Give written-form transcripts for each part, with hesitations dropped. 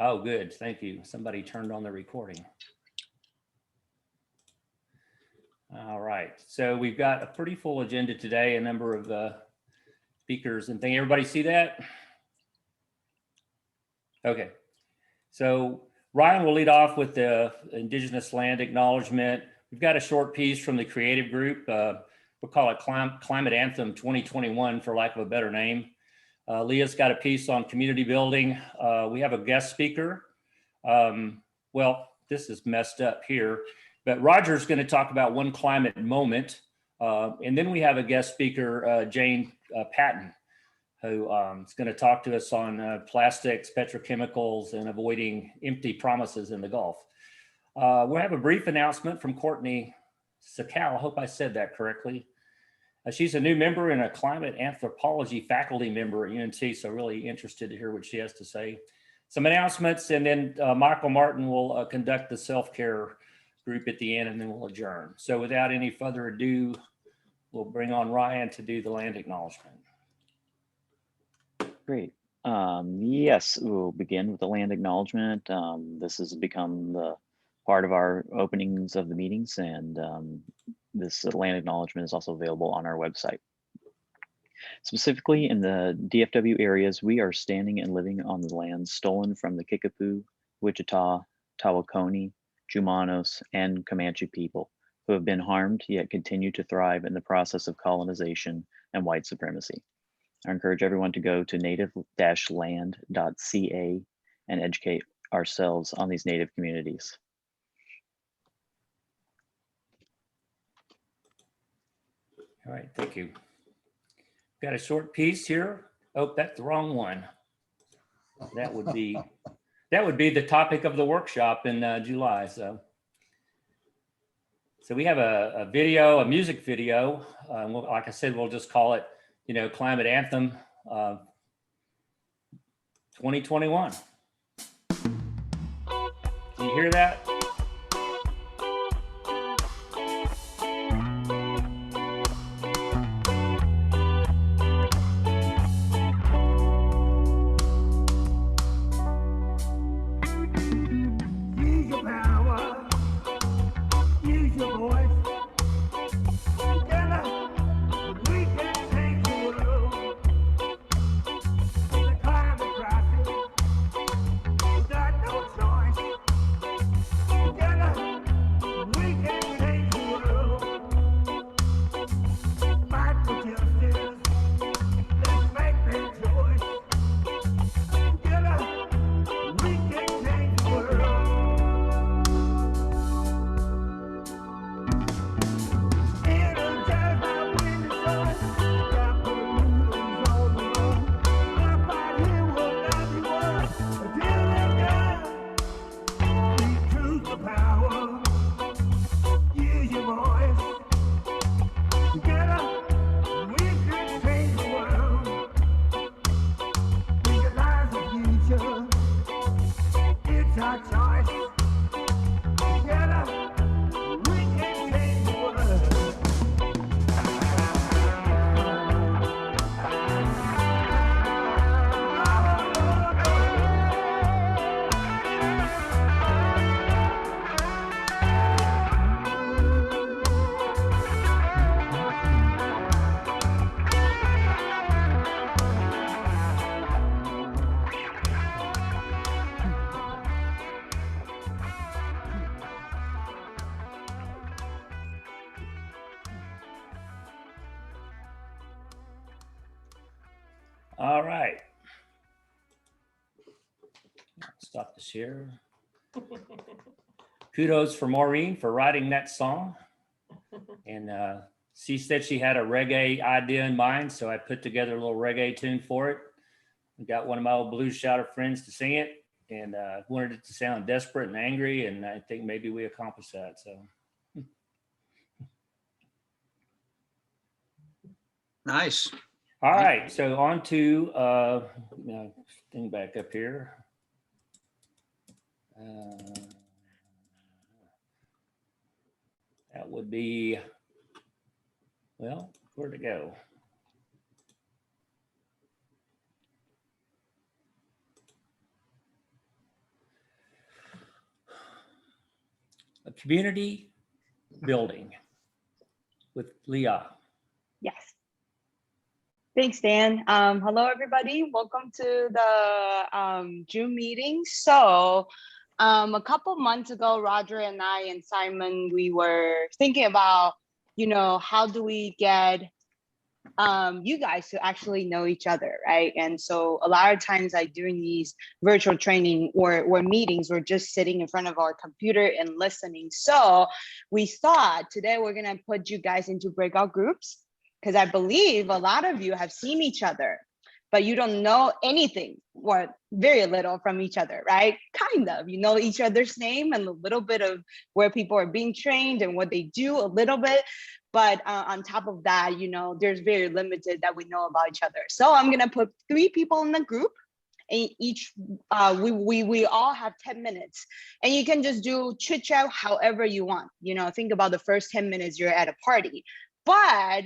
Oh, good. Thank you. Somebody turned on the recording. All right. So we've got a pretty full agenda today, a number of speakers and things. Everybody see that? Okay. So Ryan will lead off with the Indigenous land acknowledgement. We've got a short piece from the creative group. We'll call it Climate Anthem 2021 for lack of a better name. Leah's got a piece on community building. We have a guest speaker. Well, this is messed up here, but Roger's going to talk about one climate moment. And then we have a guest speaker, Jane Patton, who is going to talk to us on plastics, petrochemicals, and avoiding empty promises in the Gulf. We'll have a brief announcement from Courtney Sakal. I hope I said that correctly. She's a new member and a climate anthropology faculty member at UNT, so really interested to hear what she has to say. Some announcements, and then Michael Martin will conduct the self-care group at the end, and then we'll adjourn. So without any further ado, we'll bring on Ryan to do the land acknowledgement. Great. Yes, we'll begin with the land acknowledgement. This has become the part of our openings of the meetings, and this land acknowledgement is also available on our website. Specifically in the DFW areas, we are standing and living on the land stolen from the Kickapoo, Wichita, Tawakoni, Jumanos, and Comanche people who have been harmed yet continue to thrive in the process of colonization and white supremacy. I encourage everyone to go to native-land.ca and educate ourselves on these native communities. All right, thank you. Got a short piece here. Oh, that's the wrong one. That would be the topic of the workshop in July. So we have a video, a music video. Like I said, we'll just call it, Climate Anthem 2021. Can you hear that? All right. Stop the share. Kudos for Maureen for writing that song. And she said she had a reggae idea in mind, so I put together a little reggae tune for it. I got one of my old blues shouter friends to sing it, and wanted it to sound desperate and angry, and I think maybe we accomplished that. So. Nice. All right, so on to thing back up here. That would be, well, where'd it go? community building with Leah. Yes. Thanks, Dan. Hello, everybody. Welcome to the June meeting. So a couple months ago, Roger and I and Simon, we were thinking about, how do we get you guys to actually know each other, right? And so a lot of times like during these virtual training or meetings, we're just sitting in front of our computer and listening. So we thought today we're gonna put you guys into breakout groups, because I believe a lot of you have seen each other, but you don't know anything or very little from each other, right? Kind of, you know each other's name and a little bit of where people are being trained and what they do a little bit. But on top of that, there's very limited that we know about each other. So I'm gonna put 3 people in the group, and each, we all have 10 minutes. And you can just do chit chat however you want. Think about the first 10 minutes you're at a party. But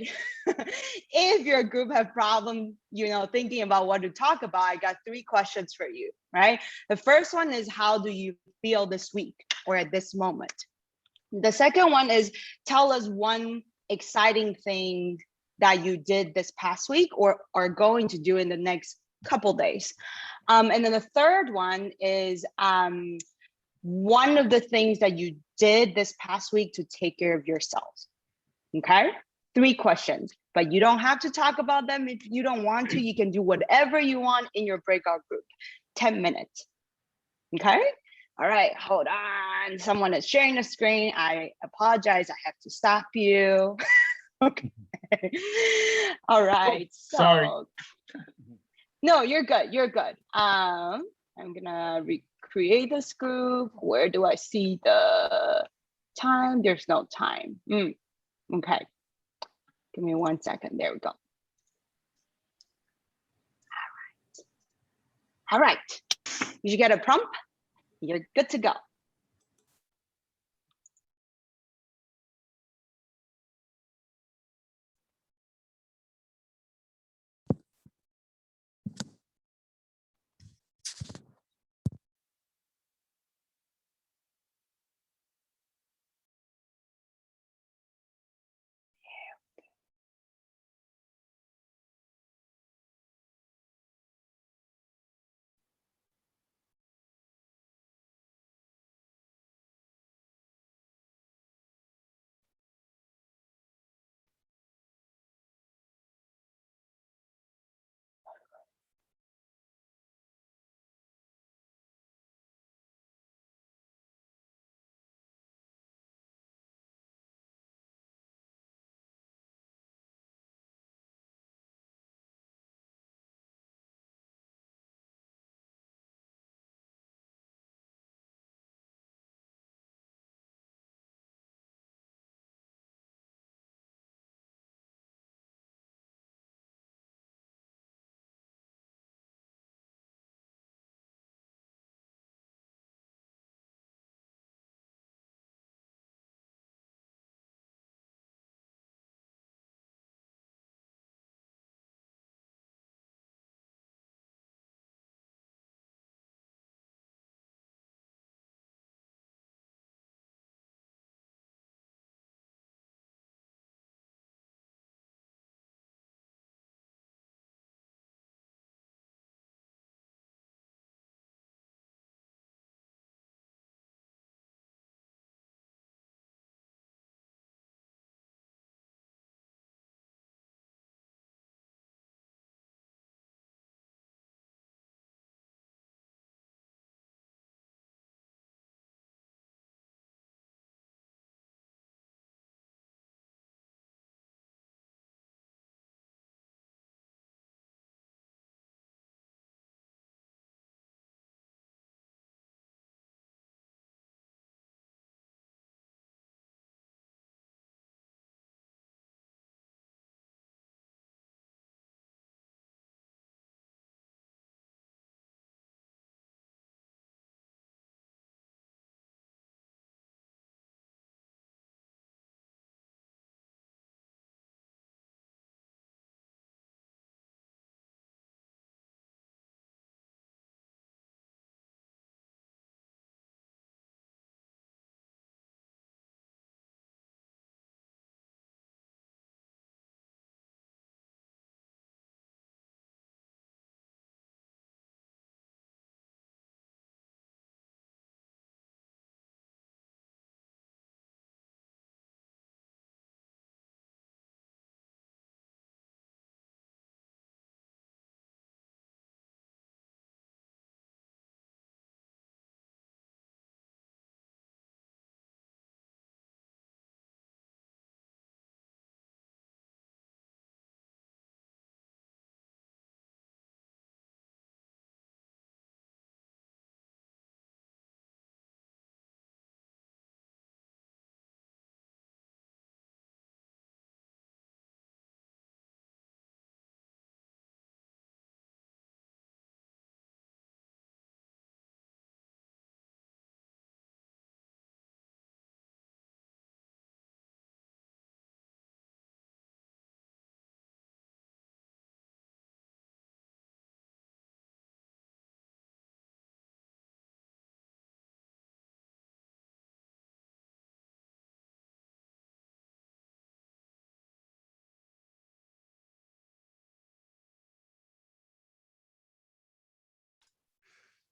if your group have problem, thinking about what to talk about, I got 3 questions for you, right? The first one is, how do you feel this week or at this moment? The second one is, tell us one exciting thing that you did this past week or are going to do in the next couple days. And then the third one is one of the things that you did this past week to take care of yourselves. Okay, 3 questions, but you don't have to talk about them if you don't want to. You can do whatever you want in your breakout group. 10 minutes. Okay. All right, hold on. Someone is sharing the screen. I apologize. I have to stop you. Okay. All right. So, sorry. No, you're good. You're good. I'm gonna recreate this group. Where do I see the time? There's no time. Okay. Give me 1 second. There we go. All right. Did you get a prompt? You're good to go.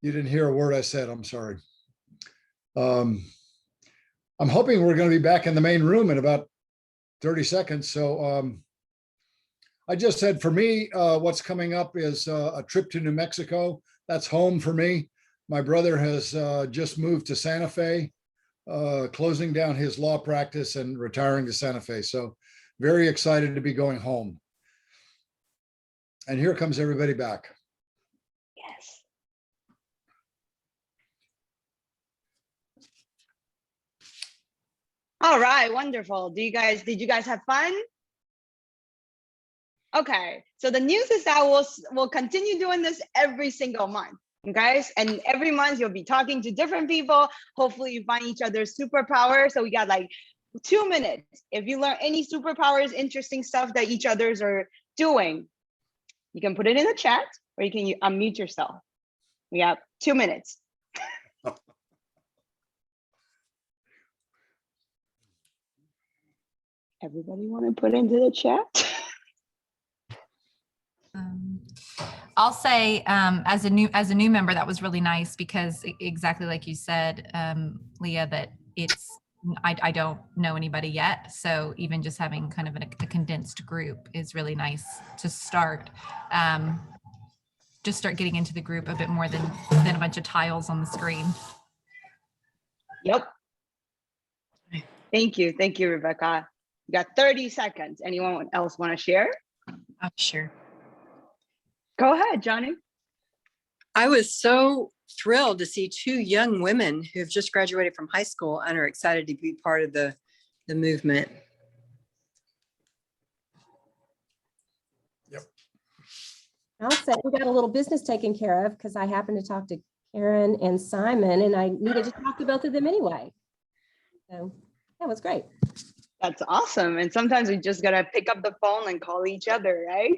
You didn't hear a word I said. I'm sorry. I'm hoping we're going to be back in the main room in about 30 seconds. So I just said for me, what's coming up is a trip to New Mexico. That's home for me. My brother has just moved to Santa Fe, closing down his law practice and retiring to Santa Fe. So very excited to be going home. And here comes everybody back. Yes. All right, wonderful. Did you guys have fun? Okay, so the news is that we'll continue doing this every single month, okay? And every month you'll be talking to different people. Hopefully you find each other's superpower. So we got like 2 minutes. If you learn any superpowers, interesting stuff that each others are doing, you can put it in the chat or you can unmute yourself. We have 2 minutes. Everybody want to put into the chat? I'll say as a new member, that was really nice because exactly like you said, Leah, that I don't know anybody yet. So even just having kind of a condensed group is really nice to start. Just start getting into the group a bit more than a bunch of tiles on the screen. Yep. Thank you, Rebecca. You got 30 seconds. Anyone else want to share? Oh, sure. Go ahead, Johnny. I was so thrilled to see 2 young women who have just graduated from high school and are excited to be part of the movement. Yep. I'll say we got a little business taken care of because I happened to talk to Karen and Simon and I needed to talk to both of them anyway. So that was great. That's awesome. And sometimes we just gotta pick up the phone and call each other, right?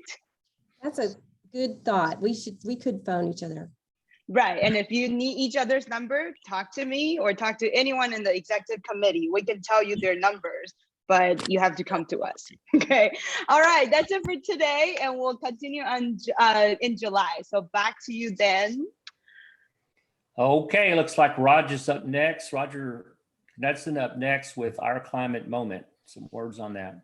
That's a good thought. We could phone each other. Right. And if you need each other's number, talk to me or talk to anyone in the executive committee. We can tell you their numbers, but you have to come to us. Okay. All right. That's it for today. And we'll continue on in July. So back to you then. Okay, looks like Roger's up next. Roger Knudsen up next with Our Climate Moment. Some words on that.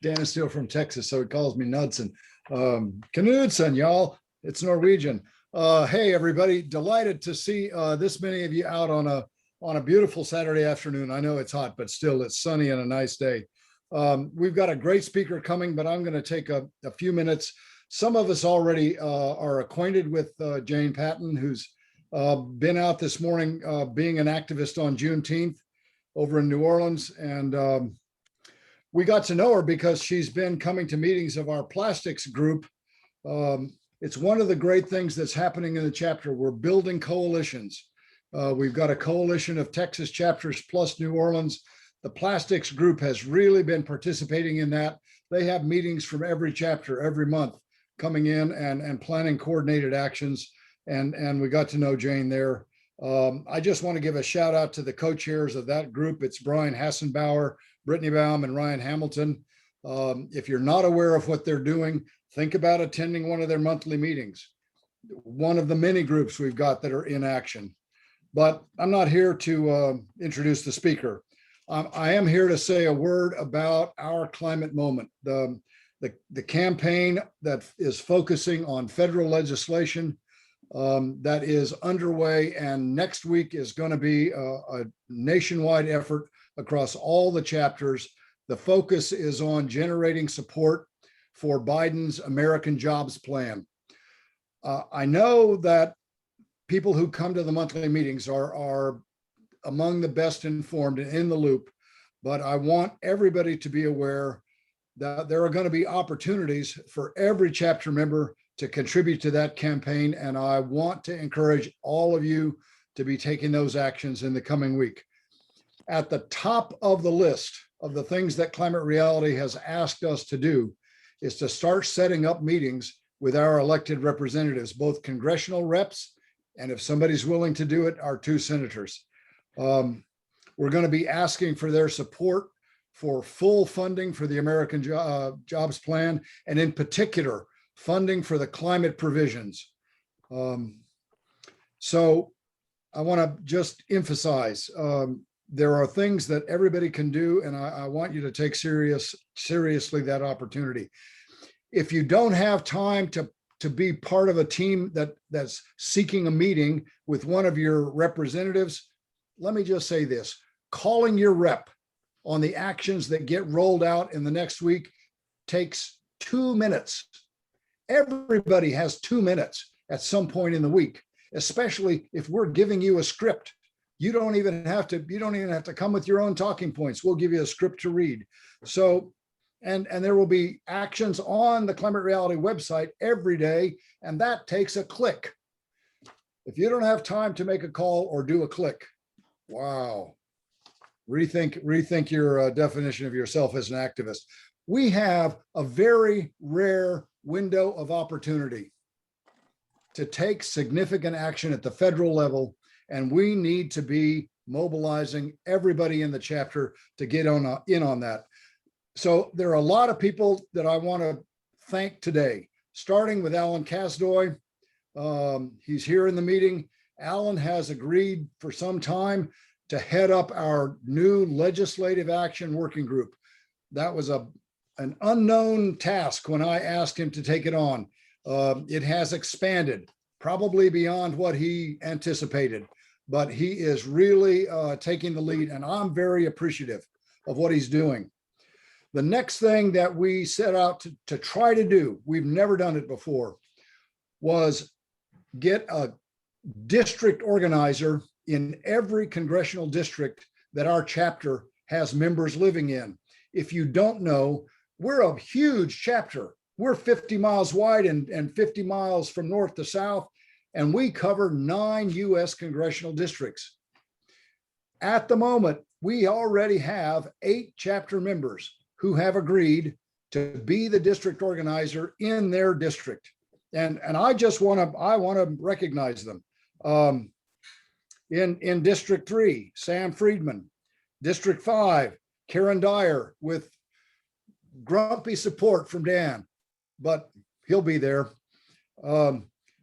Dan is still from Texas, so he calls me Knudsen. Knudsen, y'all. It's Norwegian. Hey, everybody. Delighted to see this many of you out on a beautiful Saturday afternoon. I know it's hot, but still it's sunny and a nice day. We've got a great speaker coming, but I'm going to take a few minutes. Some of us already are acquainted with Jane Patton, who's been out this morning being an activist on Juneteenth over in New Orleans. And we got to know her because she's been coming to meetings of our plastics group. It's one of the great things that's happening in the chapter. We're building coalitions. We've got a coalition of Texas chapters plus New Orleans. The plastics group has really been participating in that. They have meetings from every chapter every month coming in and planning coordinated actions. And we got to know Jane there. I just want to give a shout out to the co-chairs of that group. It's Brian Hassenbauer, Brittany Baum, and Ryan Hamilton. If you're not aware of what they're doing, think about attending one of their monthly meetings. One of the many groups we've got that are in action. But I'm not here to introduce the speaker. I am here to say a word about Our Climate Moment, the campaign that is focusing on federal legislation that is underway, and next week is going to be a nationwide effort across all the chapters. The focus is on generating support for Biden's American Jobs Plan. I know that people who come to the monthly meetings are among the best informed and in the loop, but I want everybody to be aware that there are going to be opportunities for every chapter member to contribute to that campaign. And I want to encourage all of you to be taking those actions in the coming week. At the top of the list of the things that Climate Reality has asked us to do is to start setting up meetings with our elected representatives, both congressional reps, and if somebody's willing to do it, our 2 senators. We're going to be asking for their support for full funding for the American Jobs Plan, and in particular, funding for the climate provisions. So I want to just emphasize, there are things that everybody can do, and I want you to take seriously that opportunity. If you don't have time to be part of a team that's seeking a meeting with one of your representatives, let me just say this: calling your rep on the actions that get rolled out in the next week takes 2 minutes. Everybody has 2 minutes at some point in the week, especially if we're giving you a script. You don't even have to come with your own talking points. We'll give you a script to read. So, and there will be actions on the Climate Reality website every day, and that takes a click. If you don't have time to make a call or do a click, wow. Rethink your definition of yourself as an activist. We have a very rare window of opportunity to take significant action at the federal level, and we need to be mobilizing everybody in the chapter to get in on that. So there are a lot of people that I want to thank today, starting with Alan Kasdoy. He's here in the meeting. Alan has agreed for some time to head up our new legislative action working group. That was an unknown task when I asked him to take it on. It has expanded, probably beyond what he anticipated, but he is really taking the lead, and I'm very appreciative of what he's doing. The next thing that we set out to try to do, we've never done it before, was get a district organizer in every congressional district that our chapter has members living in. If you don't know, we're a huge chapter. We're 50 miles wide and 50 miles from north to south, and we cover 9 US congressional districts. At the moment, we already have 8 chapter members who have agreed to be the district organizer in their district. And I just want to recognize them. In District 3, Sam Friedman. District 5, Karen Dyer, with grumpy support from Dan, but he'll be there.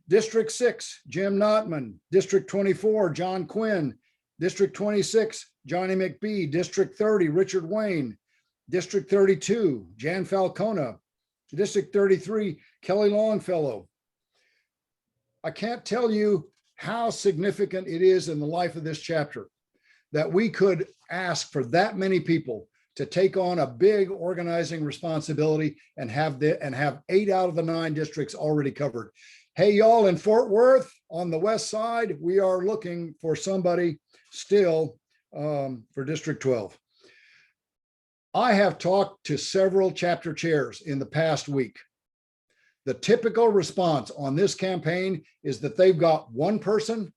District 6, Jim Notman. District 24, John Quinn. District 26, Johnny McBee. District 30, Richard Wayne. District 32, Jan Falcona. District 33, Kelly Longfellow. I can't tell you how significant it is in the life of this chapter that we could ask for that many people to take on a big organizing responsibility and have 8 out of the 9 districts already covered. Hey, y'all, in Fort Worth on the west side, we are looking for somebody still for District 12. I have talked to several chapter chairs in the past week. The typical response on this campaign is that they've got one person,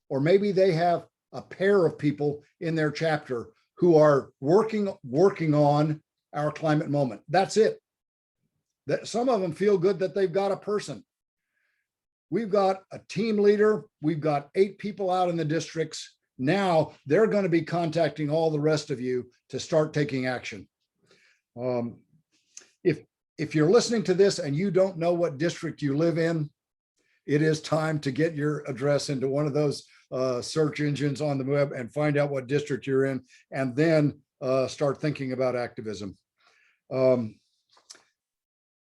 or maybe they have a pair of people in their chapter who are working on our climate moment. That's it. That some of them feel good that they've got a person. We've got a team leader. We've got 8 people out in the districts. Now they're going to be contacting all the rest of you to start taking action. If you're listening to this and you don't know what district you live in, it is time to get your address into one of those search engines on the web and find out what district you're in, and then start thinking about activism. I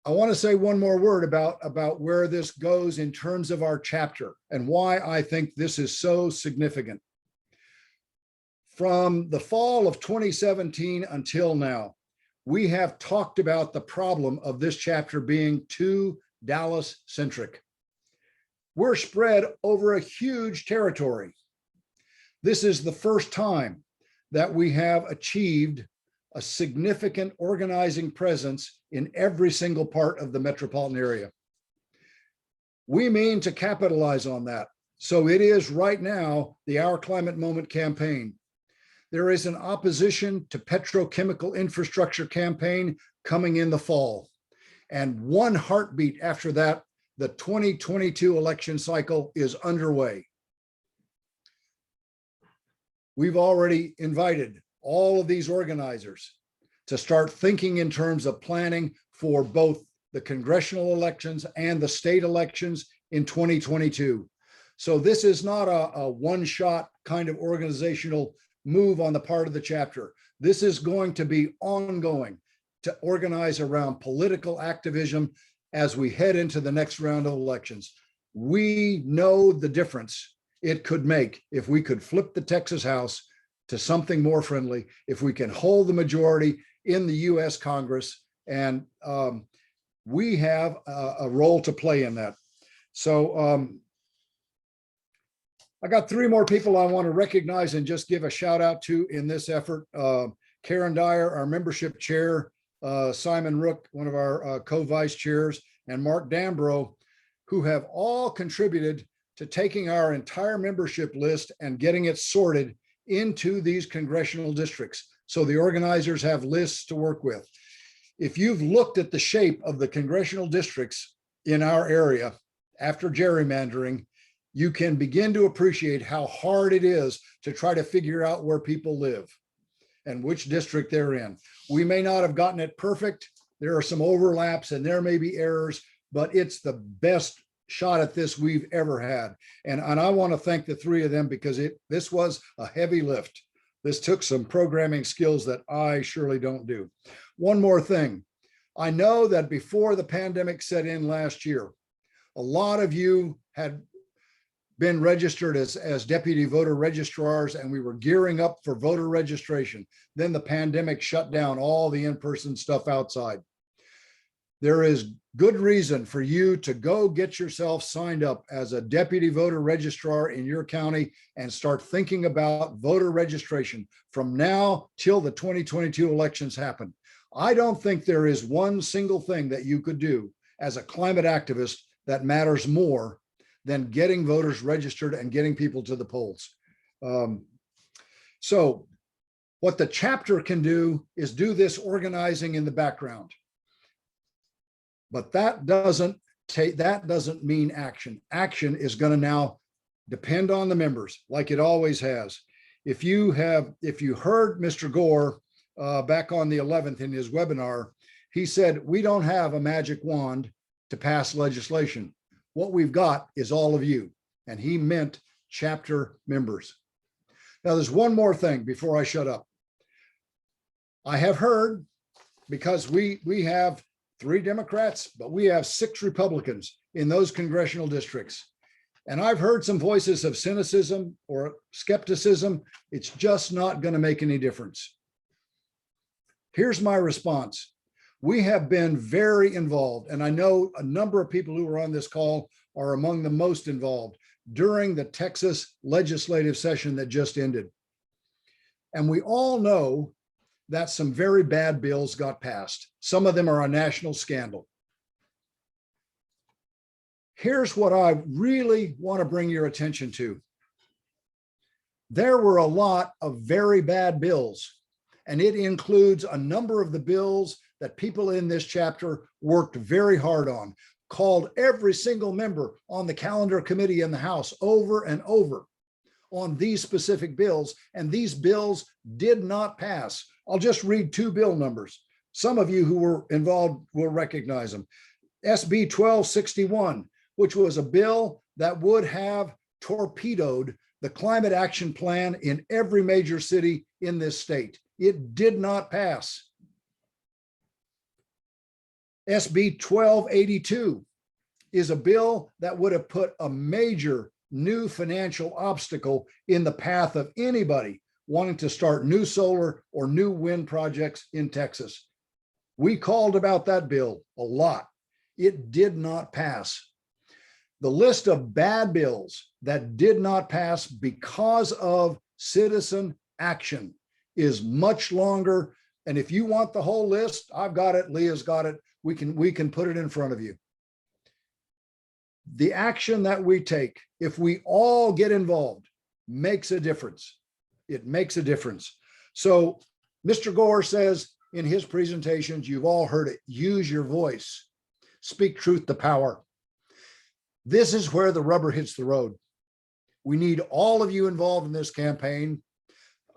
want to say one more word about where this goes in terms of our chapter and why I think this is so significant. From the fall of 2017 until now, we have talked about the problem of this chapter being too Dallas-centric. We're spread over a huge territory. This is the first time that we have achieved a significant organizing presence in every single part of the metropolitan area. We mean to capitalize on that. So it is right now the Our Climate Moment campaign. There is an opposition to petrochemical infrastructure campaign coming in the fall. And one heartbeat after that, the 2022 election cycle is underway. We've already invited all of these organizers to start thinking in terms of planning for both the congressional elections and the state elections in 2022. So this is not a one-shot kind of organizational move on the part of the chapter. This is going to be ongoing to organize around political activism as we head into the next round of elections. We know the difference it could make if we could flip the Texas House to something more friendly, if we can hold the majority in the US Congress, and we have a role to play in that. So I got 3 more people I want to recognize and just give a shout out to in this effort. Karen Dyer, our membership chair, Simon Rook, one of our co-vice chairs, and Mark Dambro, who have all contributed to taking our entire membership list and getting it sorted into these congressional districts. So the organizers have lists to work with. If you've looked at the shape of the congressional districts in our area after gerrymandering, you can begin to appreciate how hard it is to try to figure out where people live and which district they're in. We may not have gotten it perfect. There are some overlaps and there may be errors, but it's the best shot at this we've ever had. And I want to thank the 3 of them because this was a heavy lift. This took some programming skills that I surely don't do. One more thing. I know that before the pandemic set in last year, a lot of you had been registered as deputy voter registrars, and we were gearing up for voter registration. Then the pandemic shut down all the in-person stuff outside. There is good reason for you to go get yourself signed up as a deputy voter registrar in your county and start thinking about voter registration from now till the 2022 elections happen. I don't think there is one single thing that you could do as a climate activist that matters more than getting voters registered and getting people to the polls. So what the chapter can do is do this organizing in the background. But that doesn't mean action. Action is going to now depend on the members, like it always has. If you heard Mr. Gore back on the 11th in his webinar, he said, we don't have a magic wand to pass legislation. What we've got is all of you. And he meant chapter members. Now, there's one more thing before I shut up. I have heard, because we have 3 Democrats, but we have 6 Republicans in those congressional districts. And I've heard some voices of cynicism or skepticism. It's just not going to make any difference. Here's my response. We have been very involved, and I know a number of people who are on this call are among the most involved during the Texas legislative session that just ended. And we all know that some very bad bills got passed. Some of them are a national scandal. Here's what I really want to bring your attention to. There were a lot of very bad bills, and it includes a number of the bills that people in this chapter worked very hard on, called every single member on the calendar committee in the House over and over on these specific bills, and these bills did not pass. I'll just read 2 bill numbers. Some of you who were involved will recognize them. SB 1261, which was a bill that would have torpedoed the climate action plan in every major city in this state. It did not pass. SB 1282 is a bill that would have put a major new financial obstacle in the path of anybody wanting to start new solar or new wind projects in Texas. We called about that bill a lot. It did not pass. The list of bad bills that did not pass because of citizen action is much longer. And if you want the whole list, I've got it, Leah's got it. We can put it in front of you. The action that we take, if we all get involved, makes a difference. It makes a difference. So Mr. Gore says in his presentations, you've all heard it, use your voice, speak truth to power. This is where the rubber hits the road. We need all of you involved in this campaign.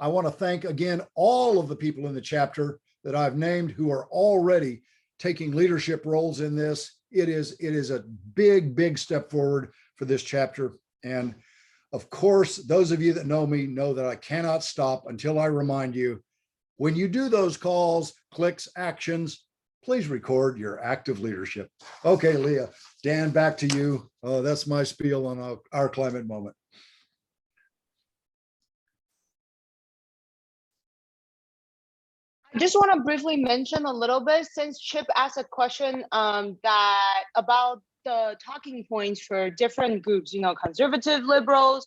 I want to thank again all of the people in the chapter that I've named who are already taking leadership roles in this. It is a big, big step forward for this chapter. And of course, those of you that know me know that I cannot stop until I remind you, when you do those calls, clicks, actions, please record your active leadership. Okay, Leah, Dan, back to you. That's my spiel on our climate moment. I just want to briefly mention a little bit, since Chip asked a question that about the talking points for different groups, you know, conservative, liberals,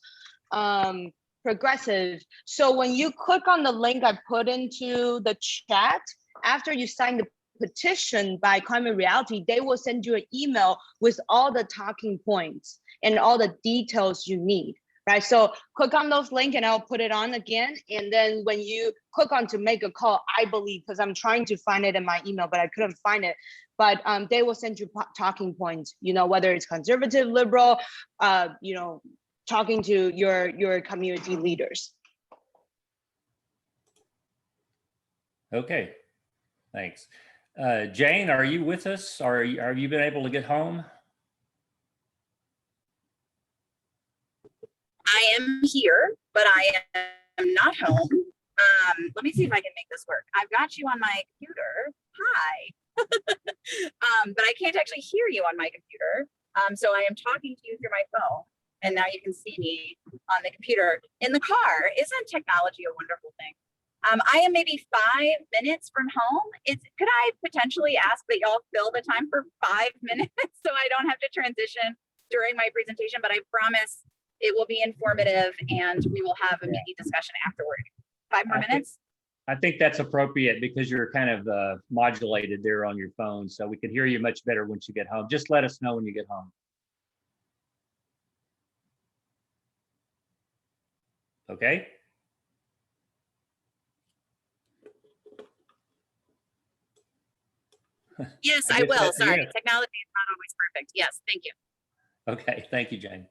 progressive. So when you click on the link I put into the chat, after you sign the petition by Climate Reality, they will send you an email with all the talking points and all the details you need. Right, so click on those links and I'll put it on again. And then when you click on to make a call, I believe, because I'm trying to find it in my email, but I couldn't find it. But they will send you talking points, you know, whether it's conservative, liberal, you know, talking to your community leaders. Okay, thanks. Jane, are you with us? Or have you been able to get home? I am here, but I am not home. Let me see if I can make this work. I've got you on my computer. Hi. But I can't actually hear you on my computer. So I am talking to you through my phone. And now you can see me on the computer in the car. Isn't technology a wonderful thing? I am maybe 5 minutes from home. Could I potentially ask that y'all fill the time for 5 minutes so I don't have to transition during my presentation? But I promise it will be informative and we will have a mini discussion afterward. 5 more minutes? I think that's appropriate because you're kind of modulated there on your phone. So we can hear you much better once you get home. Just let us know when you get home. Okay. Yes, I I guess will. that's a Sorry, yes. technology is not always perfect. Yes, thank you. Okay, thank you, Jane.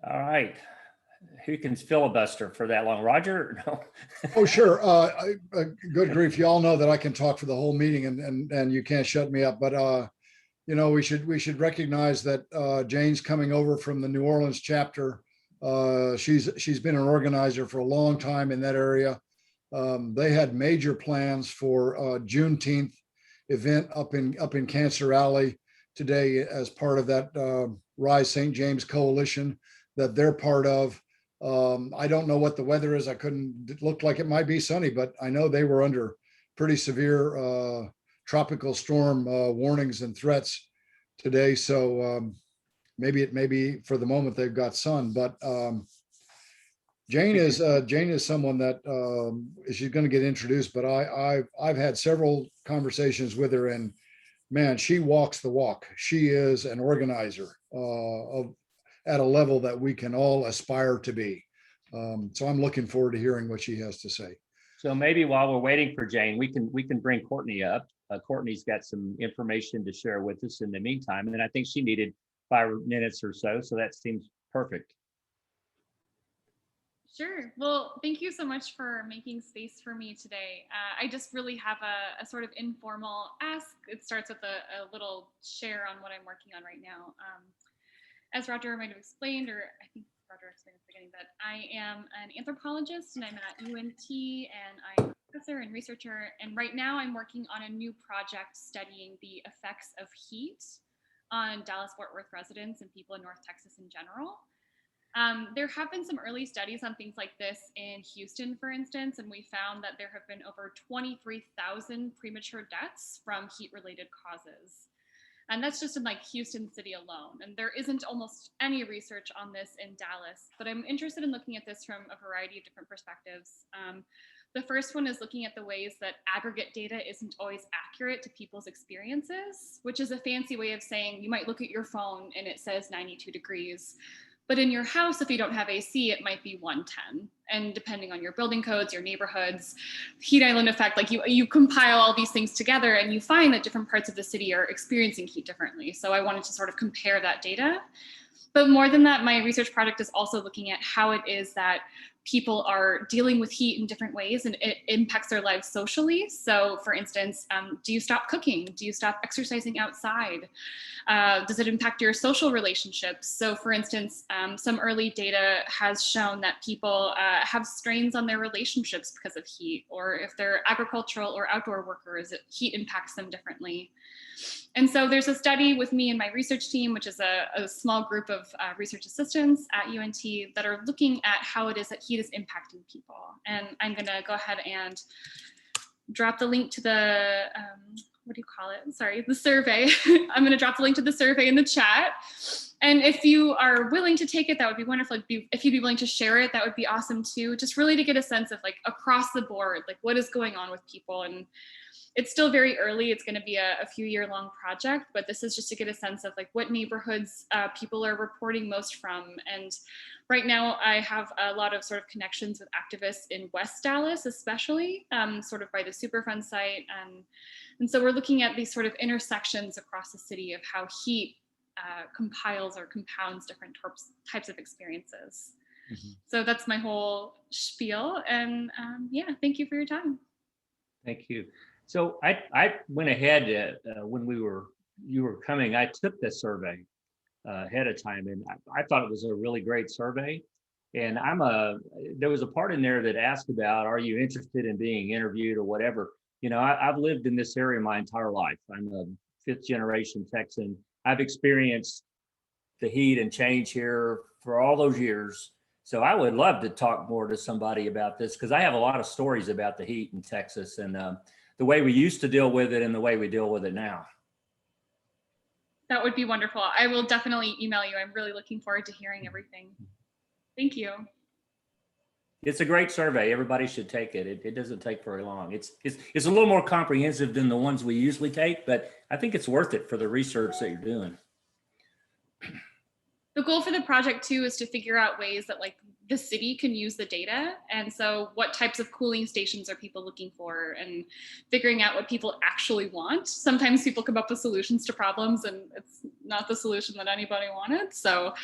All right. Who can filibuster for that long? Roger? No. Oh, sure. Good grief. You all know that I can talk for the whole meeting and you can't shut me up. But, you know, we should recognize that Jane's coming over from the New Orleans chapter. She's been an organizer for a long time in that area. They had major plans for Juneteenth event up in Cancer Alley today as part of that Rise St. James coalition that they're part of. I don't know what the weather is. It looked like it might be sunny, but I know they were under pretty severe tropical storm warnings and threats today. So maybe for the moment they've got sun, but Jane is someone that she's going to get introduced, but I've had several conversations with her, and man, she walks the walk. She is an organizer at a level that we can all aspire to be. So I'm looking forward to hearing what she has to say. So maybe while we're waiting for Jane, we can bring Courtney up. Courtney's got some information to share with us in the meantime, and I think she needed 5 minutes or so. So that seems perfect. Sure. Well, thank you so much for making space for me today. I just really have a sort of informal ask. It starts with a little share on what I'm working on right now. As Roger might have explained, or I think Roger explained at the beginning, that I am an anthropologist and I'm at UNT and I'm a professor and researcher. And right now I'm working on a new project studying the effects of heat on Dallas-Fort Worth residents and people in North Texas in general. There have been some early studies on things like this in Houston, for instance, and we found that there have been over 23,000 premature deaths from heat-related causes. And that's just in like Houston city alone. And there isn't almost any research on this in Dallas, but I'm interested in looking at this from a variety of different perspectives. The first one is looking at the ways that aggregate data isn't always accurate to people's experiences, which is a fancy way of saying you might look at your phone and it says 92 degrees. But in your house, if you don't have AC, it might be 110. And depending on your building codes, your neighborhoods, heat island effect, like you compile all these things together and you find that different parts of the city are experiencing heat differently. So I wanted to sort of compare that data. But more than that, my research project is also looking at how it is that people are dealing with heat in different ways and it impacts their lives socially. So for instance, do you stop cooking? Do you stop exercising outside? Does it impact your social relationships? So for instance, some early data has shown that people have strains on their relationships because of heat, or if they're agricultural or outdoor workers, heat impacts them differently. And so there's a study with me and my research team, which is a small group of research assistants at UNT that are looking at how it is that heat is impacting people. And I'm gonna go ahead and drop the link to the, what do you call it? Sorry, the survey. I'm gonna drop the link to the survey in the chat. And if you are willing to take it, that would be wonderful. If you'd be willing to share it, that would be awesome too. Just really to get a sense of like across the board, like what is going on with people. And it's still very early. It's going to be a few year long project, but this is just to get a sense of like what neighborhoods people are reporting most from. And right now I have a lot of sort of connections with activists in West Dallas, especially sort of by the Superfund site. And so we're looking at these sort of intersections across the city of how heat compiles or compounds different types of experiences. Mm-hmm. So that's my whole spiel. And yeah, thank you for your time. Thank you. So I went ahead when you were coming, I took the survey ahead of time, and I thought it was a really great survey. And there was a part in there that asked about, are you interested in being interviewed or whatever? You know, I've lived in this area my entire life. I'm a 5th generation Texan. I've experienced the heat and change here for all those years. So I would love to talk more to somebody about this, because I have a lot of stories about the heat in Texas and the way we used to deal with it and the way we deal with it now. That would be wonderful. I will definitely email you. I'm really looking forward to hearing everything. Thank you. It's a great survey. Everybody should take it. It doesn't take very long. It's a little more comprehensive than the ones we usually take, but I think it's worth it for the research that you're doing. The goal for the project too is to figure out ways that like the city can use the data. And so what types of cooling stations are people looking for, and figuring out what people actually want. Sometimes people come up with solutions to problems and it's not the solution that anybody wanted. So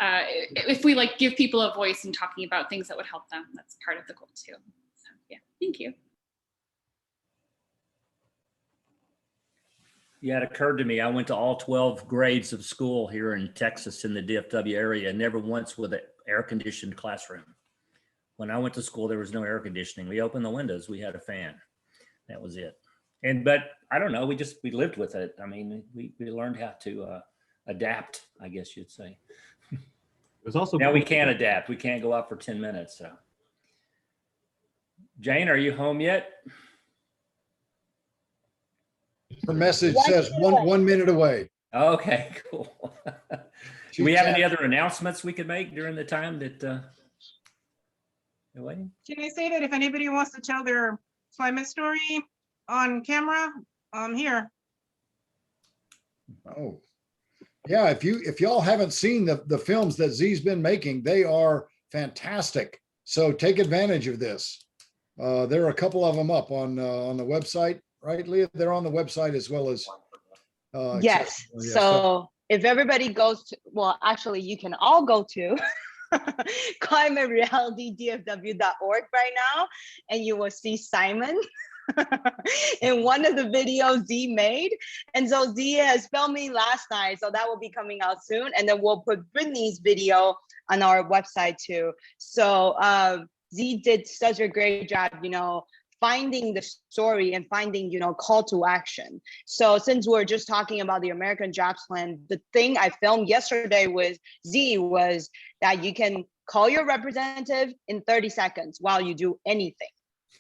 if we like give people a voice in talking about things that would help them, that's part of the goal too. So yeah, thank you. Yeah, it occurred to me, I went to all 12 grades of school here in Texas in the DFW area, never once with an air-conditioned classroom. When I went to school, there was no air conditioning. We opened the windows, we had a fan. That was it. But I don't know, we lived with it. I mean, we learned how to adapt, I guess you'd say. There's also now we can't adapt. We can't go out for 10 minutes. So, Jane, are you home yet? Her message says 1 minute away. Okay, cool. Do we have any other announcements we could make during the time that you're waiting? Can I say that if anybody wants to tell their climate story on camera, I'm here. Oh, yeah. If y'all haven't seen the films that Z's been making, they are fantastic. So take advantage of this. There are a couple of them up on the website. Right, Leah? They're on the website as well as. Yes. Yeah, so if everybody goes to, well, actually, you can all go to climaterealitydfw.org right now, and you will see Simon in one of the videos Z made. And so Z has filmed me last night, so that will be coming out soon. And then we'll put Brittany's video on our website too. So Z did such a great job, you know, finding the story and finding, you know, call to action. So since we're just talking about the American Jobs Plan, the thing I filmed yesterday with Z was that you can call your representative in 30 seconds while you do anything,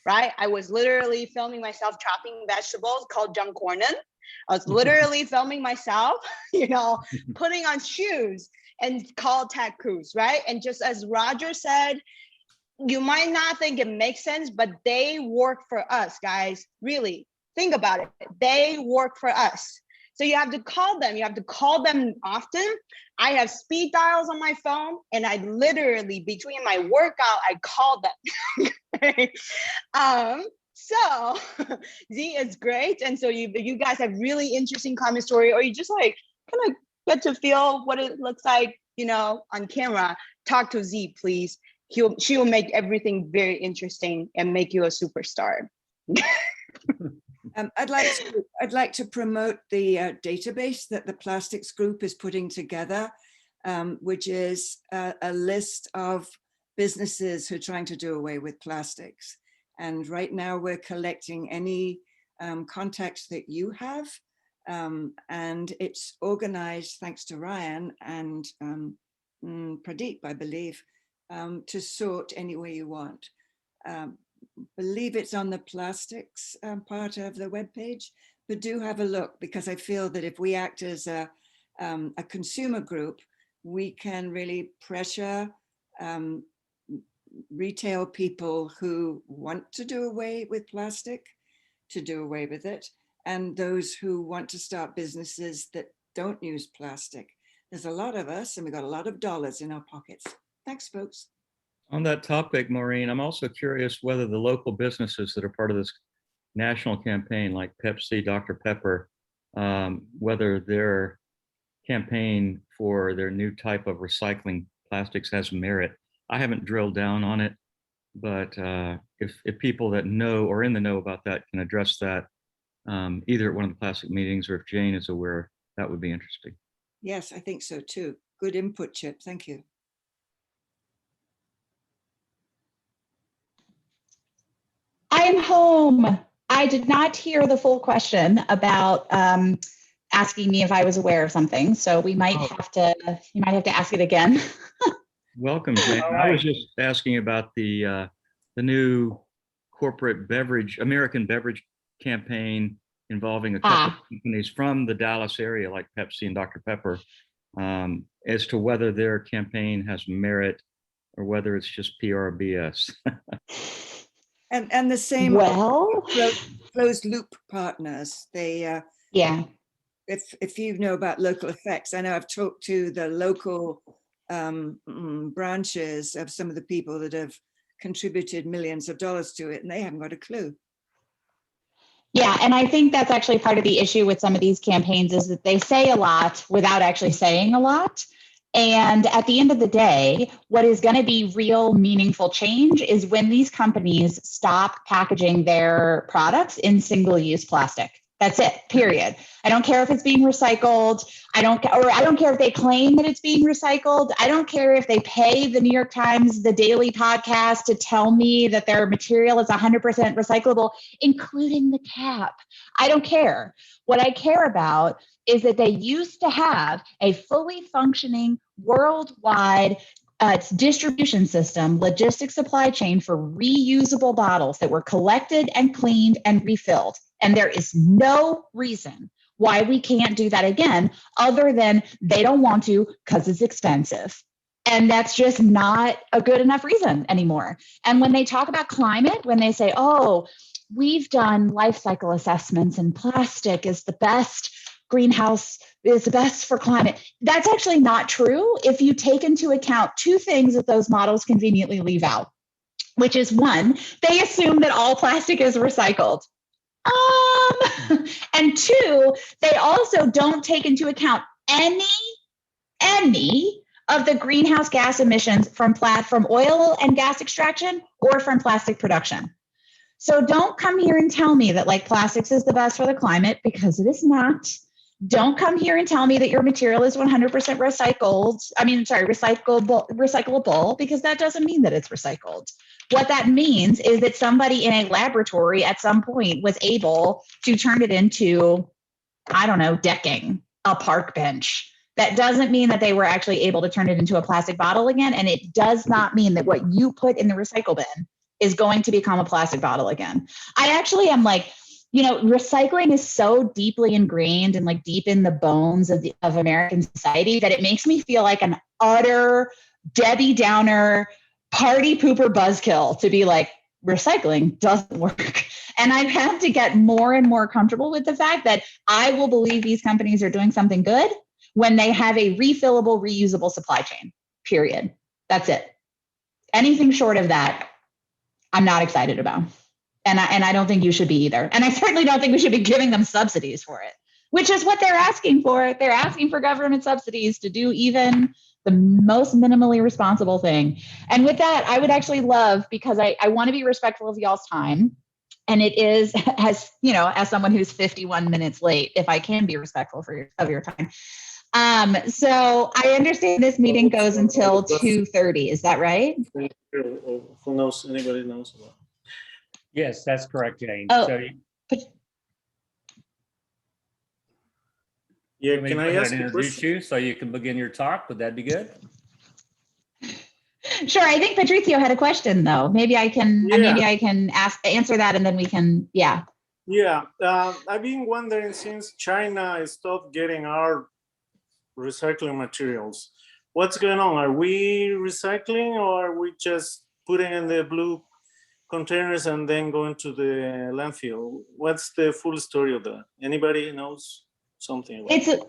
right? I was literally filming myself chopping vegetables called jungkornen. I was literally filming myself, you know, putting on shoes and call tech crews, right? And just as Roger said, you might not think it makes sense, but they work for us, guys. Really, think about it. They work for us. So you have to call them. You have to call them often. I have speed dials on my phone, and I literally, between my workout, I call them. So Z is great. And so you guys have really interesting climate story, or you just like kind of get to feel what it looks like, you know, on camera. Talk to Z, please. she will make everything very interesting and make you a superstar. I'd like to promote the database that the plastics group is putting together, which is a list of businesses who are trying to do away with plastics. And right now we're collecting any contacts that you have. And it's organized, thanks to Ryan and Pradeep, I believe, to sort any way you want. Believe it's on the plastics part of the webpage, but do have a look, because I feel that if we act as a consumer group, we can really pressure retail people who want to do away with plastic to do away with it, and those who want to start businesses that don't use plastic. There's a lot of us, and we got a lot of dollars in our pockets. Thanks, folks. On that topic, Maureen, I'm also curious whether the local businesses that are part of this national campaign, like Pepsi, Dr. Pepper, whether their campaign for their new type of recycling plastics has merit. I haven't drilled down on it, but if people that know or in the know about that can address that either at one of the plastic meetings or if Jane is aware, that would be interesting. Yes, I think so too. Good input, Chip. Thank you. I am home. I did not hear the full question about asking me if I was aware of something. So we might have to, you might have to ask it again. Welcome, Jane. All right. I was just asking about the new corporate beverage, American beverage campaign involving a couple of companies from the Dallas area, like Pepsi and Dr. Pepper, as to whether their campaign has merit or whether it's just PRBS. And the same closed loop partners. They yeah. If you know about local effects, I know I've talked to the local branches of some of the people that have contributed millions of dollars to it, and they haven't got a clue. Yeah, and I think that's actually part of the issue with some of these campaigns is that they say a lot without actually saying a lot. And at the end of the day, what is going to be real meaningful change is when these companies stop packaging their products in single-use plastic. That's it, period. I don't care if it's being recycled. I don't care if they claim that it's being recycled. I don't care if they pay the New York Times, the Daily Podcast to tell me that their material is 100% recyclable, including the cap. I don't care. What I care about is that they used to have a fully functioning worldwide distribution system, logistics supply chain for reusable bottles that were collected and cleaned and refilled. And there is no reason why we can't do that again, other than they don't want to because it's expensive. And that's just not a good enough reason anymore. And when they talk about climate, when they say, oh, we've done life cycle assessments and plastic is the best greenhouse, is the best for climate. That's actually not true if you take into account two things that those models conveniently leave out, which is one, they assume that all plastic is recycled. And two, they also don't take into account any of the greenhouse gas emissions from oil and gas extraction or from plastic production. So don't come here and tell me that like plastics is the best for the climate, because it is not. Don't come here and tell me that your material is 100% recyclable, because that doesn't mean that it's recycled. What that means is that somebody in a laboratory at some point was able to turn it into, I don't know, decking, a park bench. That doesn't mean that they were actually able to turn it into a plastic bottle again. And it does not mean that what you put in the recycle bin is going to become a plastic bottle again. I actually am like, you know, recycling is so deeply ingrained and like deep in the bones of American society that it makes me feel like an utter Debbie Downer party pooper buzzkill to be like, recycling doesn't work. And I've had to get more and more comfortable with the fact that I will believe these companies are doing something good when they have a refillable, reusable supply chain, period. That's it. Anything short of that, I'm not excited about. And I don't think you should be either. And I certainly don't think we should be giving them subsidies for it, which is what they're asking for. They're asking for government subsidies to do even the most minimally responsible thing. And with that, I would actually love, because I want to be respectful of y'all's time. And it is, as you know, as someone who's 51 minutes late, if I can be respectful of your time. So I understand this meeting goes until 2:30. Is that right? Who knows? Anybody knows about? Yes, that's correct, Jane. Oh, So Yeah, let me can go I ahead ask and a introduce question? you so you can begin your talk? Would that be good? sure. I think Patrizio had a question though. Maybe I can, Yeah. maybe I can answer that, and then we can, yeah. Yeah, I've been wondering since China stopped getting our recycling materials, what's going on? Are we recycling, or are we just putting in the blue containers and then going to the landfill? What's the full story of that? Anybody knows something about it?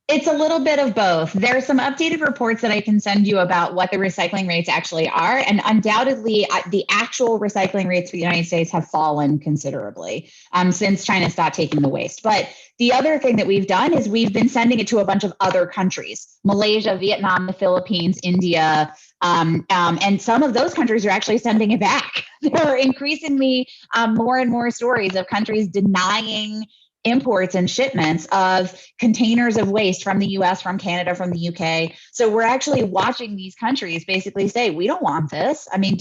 It's a little bit of both. There are some updated reports that I can send you about what the recycling rates actually are. And undoubtedly, the actual recycling rates for the United States have fallen considerably since China stopped taking the waste. But the other thing that we've done is we've been sending it to a bunch of other countries: Malaysia, Vietnam, the Philippines, India. And some of those countries are actually sending it back. There are increasingly more and more stories of countries denying imports and shipments of containers of waste from the US, from Canada, from the UK. So we're actually watching these countries basically say, we don't want this. I mean,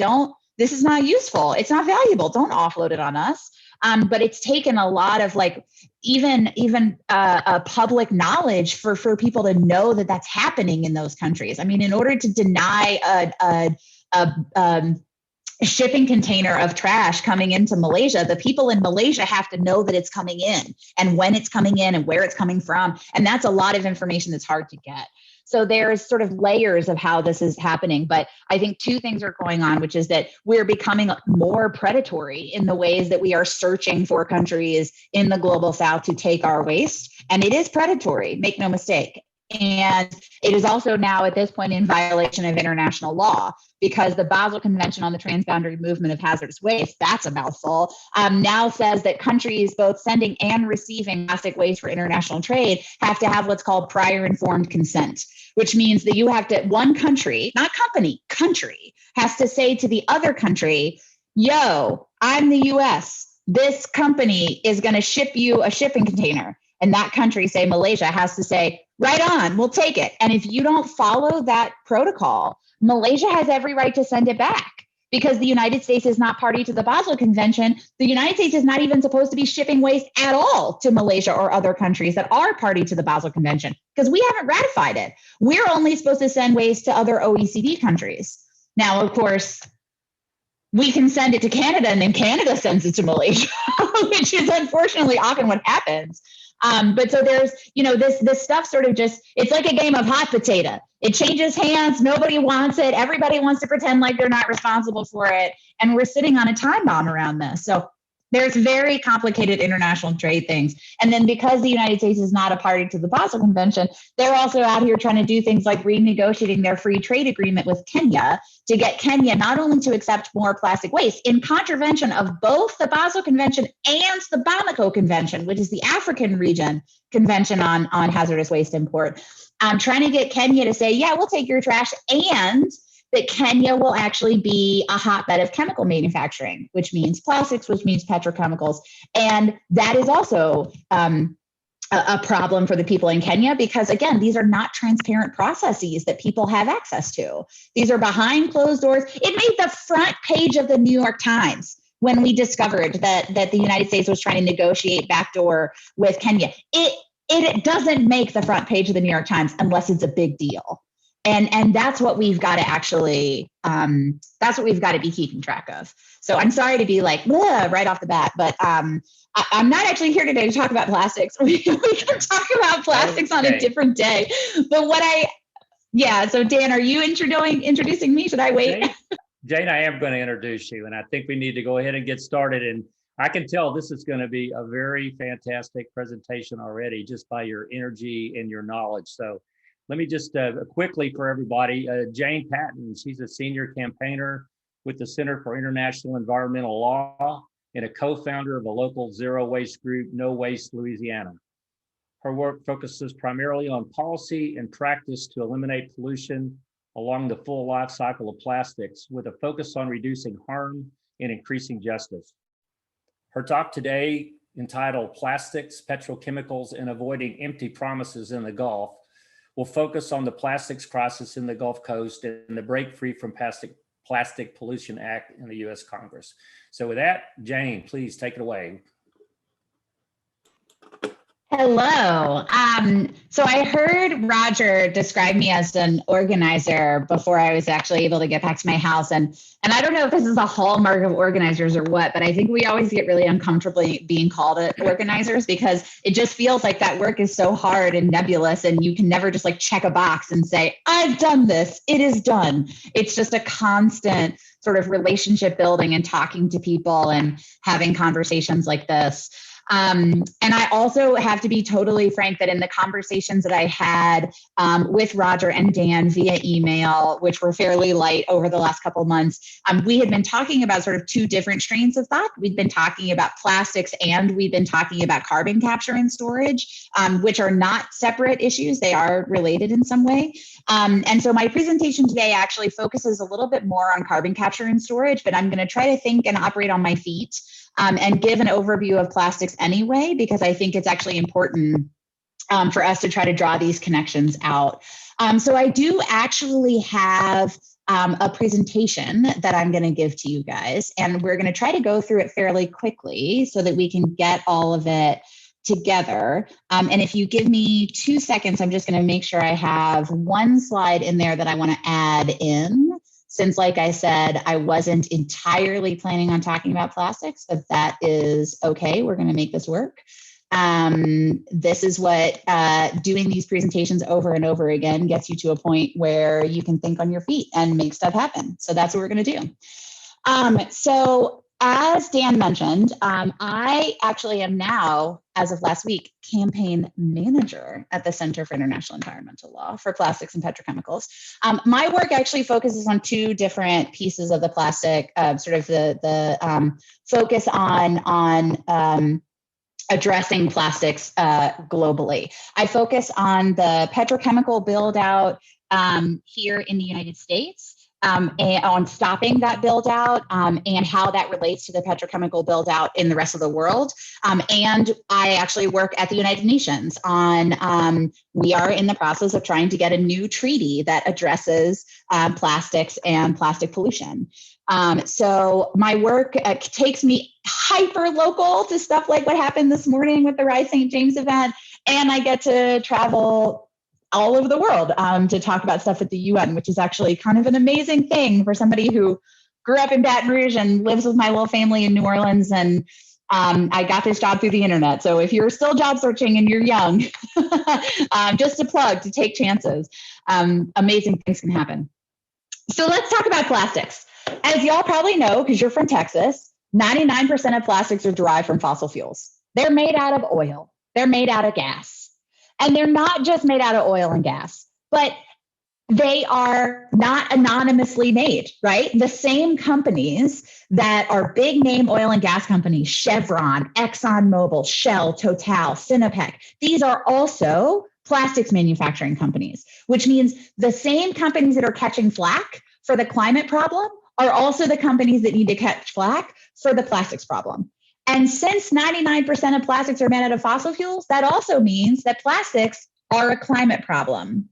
this is not useful. It's not valuable. Don't offload it on us. But it's taken a lot of even public knowledge for people to know that that's happening in those countries. I mean, in order to deny a shipping container of trash coming into Malaysia, the people in Malaysia have to know that it's coming in and when it's coming in and where it's coming from. And that's a lot of information that's hard to get. So there's sort of layers of how this is happening. But I think two things are going on, which is that we're becoming more predatory in the ways that we are searching for countries in the global south to take our waste. And it is predatory, make no mistake. And it is also now at this point in violation of international law, because the Basel Convention on the Transboundary Movement of Hazardous Waste, that's a mouthful, now says that countries both sending and receiving plastic waste for international trade have to have what's called prior informed consent, which means that you have to, one country, not company, country, has to say to the other country, yo, I'm the US, this company is going to ship you a shipping container. And that country, say Malaysia, has to say, right on, we'll take it. And if you don't follow that protocol, Malaysia has every right to send it back, because the United States is not party to the Basel Convention. The United States is not even supposed to be shipping waste at all to Malaysia or other countries that are party to the Basel Convention, because we haven't ratified it. We're only supposed to send waste to other OECD countries. Now, of course, we can send it to Canada and then Canada sends it to Malaysia, which is unfortunately often what happens. But so there's, this stuff sort of just, it's like a game of hot potato. It changes hands. Nobody wants it. Everybody wants to pretend like they're not responsible for it. And we're sitting on a time bomb around this. So there's very complicated international trade things. And then because the United States is not a party to the Basel Convention, they're also out here trying to do things like renegotiating their free trade agreement with Kenya to get Kenya not only to accept more plastic waste in contravention of both the Basel Convention and the Bamako Convention, which is the African region convention on hazardous waste import. Trying to get Kenya to say, yeah, we'll take your trash, and that Kenya will actually be a hotbed of chemical manufacturing, which means plastics, which means petrochemicals. And that is also a problem for the people in Kenya, because again, these are not transparent processes that people have access to. These are behind closed doors. It made the front page of the New York Times when we discovered that the United States was trying to negotiate backdoor with Kenya. It doesn't make the front page of the New York Times unless it's a big deal. And that's what we've got to actually, that's what we've got to be keeping track of. So I'm sorry to be like, right off the bat, but I'm not actually here today to talk about plastics. We can talk about plastics on a different day. But so Dan, are you introducing me? Should I wait? Jane, I am going to introduce you, and I think we need to go ahead and get started. And I can tell this is going to be a very fantastic presentation already, just by your energy and your knowledge. So let me just quickly for everybody, Jane Patton, she's a senior campaigner with the Center for International Environmental Law and a co-founder of a local zero waste group, No Waste Louisiana. Her work focuses primarily on policy and practice to eliminate pollution along the full life cycle of plastics, with a focus on reducing harm and increasing justice. Her talk today, entitled Plastics, Petrochemicals, and Avoiding Empty Promises in the Gulf, will focus on the plastics crisis in the Gulf Coast and the Break Free from Plastic Pollution Act in the US Congress. So with that, Jane, please take it away. Hello. So I heard Roger describe me as an organizer before I was actually able to get back to my house. And I don't know if this is a hallmark of organizers or what, but I think we always get really uncomfortably being called organizers because it just feels like that work is so hard and nebulous, and you can never just like check a box and say, I've done this, it is done. It's just a constant sort of relationship building and talking to people and having conversations like this. And I also have to be totally frank that in the conversations that I had with Roger and Dan via email, which were fairly light over the last couple of months, we had been talking about sort of two different strains of thought. We'd been talking about plastics and we've been talking about carbon capture and storage, which are not separate issues. They are related in some way. And so my presentation today actually focuses a little bit more on carbon capture and storage, but I'm going to try to think and operate on my feet. And give an overview of plastics anyway, because I think it's actually important for us to try to draw these connections out. So I do actually have a presentation that I'm going to give to you guys, and we're going to try to go through it fairly quickly so that we can get all of it together. And if you give me 2 seconds, I'm just going to make sure I have one slide in there that I want to add in. Since, like I said, I wasn't entirely planning on talking about plastics, but that is okay. We're going to make this work. This is what doing these presentations over and over again gets you to a point where you can think on your feet and make stuff happen. So that's what we're going to do. So as Dan mentioned, I actually am now, as of last week, campaign manager at the Center for International Environmental Law for Plastics and Petrochemicals. My work actually focuses on two different pieces of the plastic, sort of the focus on addressing plastics globally. I focus on the petrochemical build out here in the United States. And on stopping that build out and how that relates to the petrochemical build out in the rest of the world. And I actually work at the United Nations on, we are in the process of trying to get a new treaty that addresses plastics and plastic pollution. So my work takes me hyper local to stuff like what happened this morning with the Rise St. James event. And I get to travel all over the world to talk about stuff at the UN, which is actually kind of an amazing thing for somebody who grew up in Baton Rouge and lives with my little family in New Orleans. And I got this job through the internet. So if you're still job searching and you're young, just a plug to take chances. Amazing things can happen. So let's talk about plastics. As y'all probably know, because you're from Texas, 99% of plastics are derived from fossil fuels. They're made out of oil. They're made out of gas. And they're not just made out of oil and gas, but they are not anonymously made, right? The same companies that are big name oil and gas companies, Chevron, ExxonMobil, Shell, Total, Sinopec, these are also plastics manufacturing companies, which means the same companies that are catching flack for the climate problem are also the companies that need to catch flack for the plastics problem. And since 99% of plastics are made out of fossil fuels, that also means that plastics are a climate problem.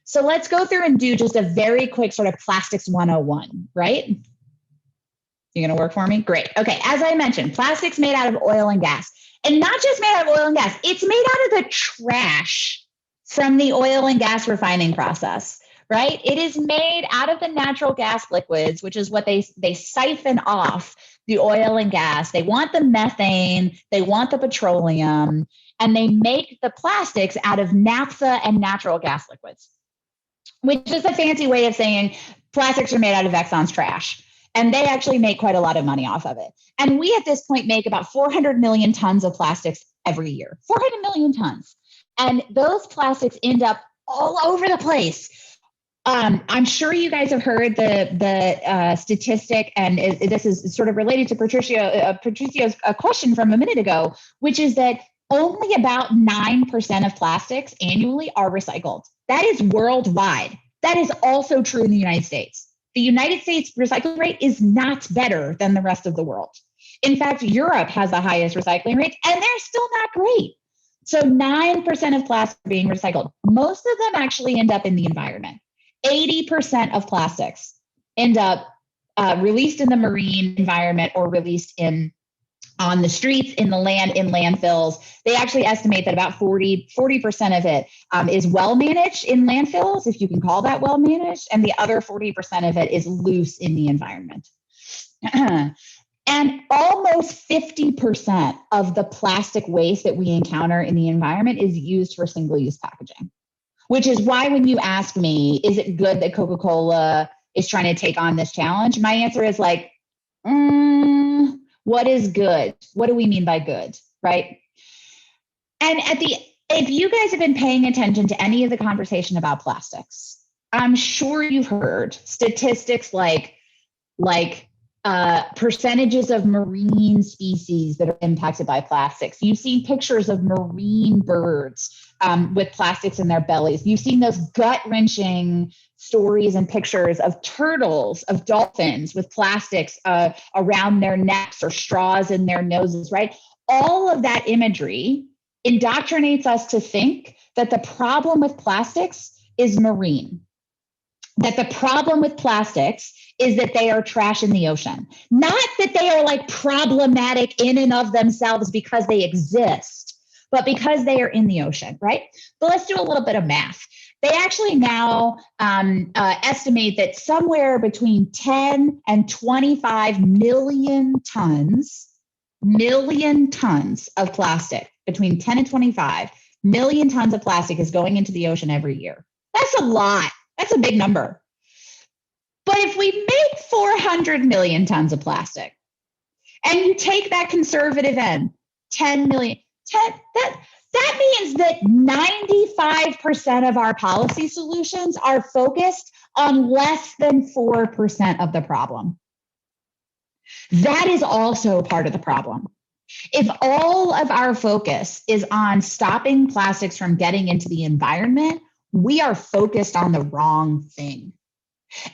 So let's go through and do just a very quick sort of plastics 101, right? You're going to work for me? Great. Okay. As I mentioned, plastics made out of oil and gas, and not just made out of oil and gas. It's made out of the trash from the oil and gas refining process, right? It is made out of the natural gas liquids, which is what they siphon off the oil and gas. They want the methane, they want the petroleum, and they make the plastics out of naphtha and natural gas liquids, which is a fancy way of saying plastics are made out of Exxon's trash. And they actually make quite a lot of money off of it. And we at this point make about 400 million tons of plastics every year, 400 million tons. And those plastics end up all over the place. I'm sure you guys have heard the statistic, and this is sort of related to Patricio's question from a minute ago, which is that only about 9% of plastics annually are recycled. That is worldwide. That is also true in the United States. The United States recycling rate is not better than the rest of the world. In fact, Europe has the highest recycling rate, and they're still not great. So 9% of plastic are being recycled. Most of them actually end up in the environment. 80% of plastics end up released in the marine environment or released on the streets, in the land, in landfills. They actually estimate that about 40% of it is well managed in landfills, if you can call that well managed, and the other 40% of it is loose in the environment. And almost 50% of the plastic waste that we encounter in the environment is used for single-use packaging, which is why when you ask me, is it good that Coca-Cola is trying to take on this challenge? My answer is like, what is good? What do we mean by good, right? And if you guys have been paying attention to any of the conversation about plastics, I'm sure you've heard statistics like percentages of marine species that are impacted by plastics. You've seen pictures of marine birds with plastics in their bellies. You've seen those gut-wrenching stories and pictures of turtles, of dolphins with plastics around their necks or straws in their noses, right? All of that imagery indoctrinates us to think that the problem with plastics is marine, that the problem with plastics is that they are trash in the ocean, not that they are like problematic in and of themselves because they exist, but because they are in the ocean, right? But let's do a little bit of math. They actually now estimate that somewhere between 10 and 25 million tons of plastic, between 10 and 25 million tons of plastic is going into the ocean every year. That's a lot. That's a big number. But if we make 400 million tons of plastic and you take that conservative end, 10 million, that means that 95% of our policy solutions are focused on less than 4% of the problem. That is also part of the problem. If all of our focus is on stopping plastics from getting into the environment, we are focused on the wrong thing.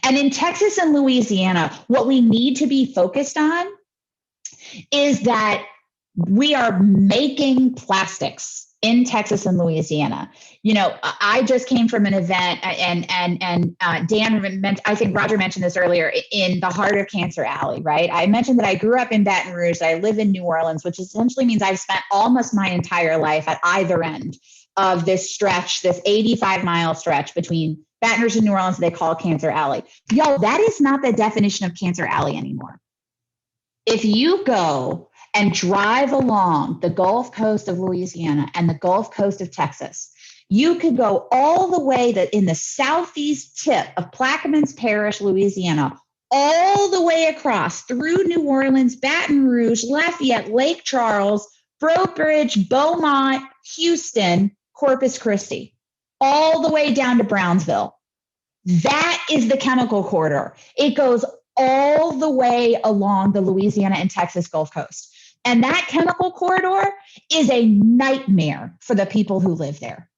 And in Texas and Louisiana, what we need to be focused on is that we are making plastics in Texas and Louisiana. You know, I just came from an event, and Dan, I think Roger mentioned this earlier, in the heart of Cancer Alley, right? I mentioned that I grew up in Baton Rouge. I live in New Orleans, which essentially means I've spent almost my entire life at either end of this stretch, this 85-mile stretch between Baton Rouge and New Orleans they call Cancer Alley. Yo, that is not the definition of Cancer Alley anymore. If you go and drive along the Gulf Coast of Louisiana and the Gulf Coast of Texas, you could go all the way in the southeast tip of Plaquemines Parish, Louisiana, all the way across through New Orleans, Baton Rouge, Lafayette, Lake Charles, Brooklyn, Beaumont, Houston, Corpus Christi, all the way down to Brownsville. That is the chemical corridor. It goes all the way along the Louisiana and Texas Gulf Coast. And that chemical corridor is a nightmare for the people who live there.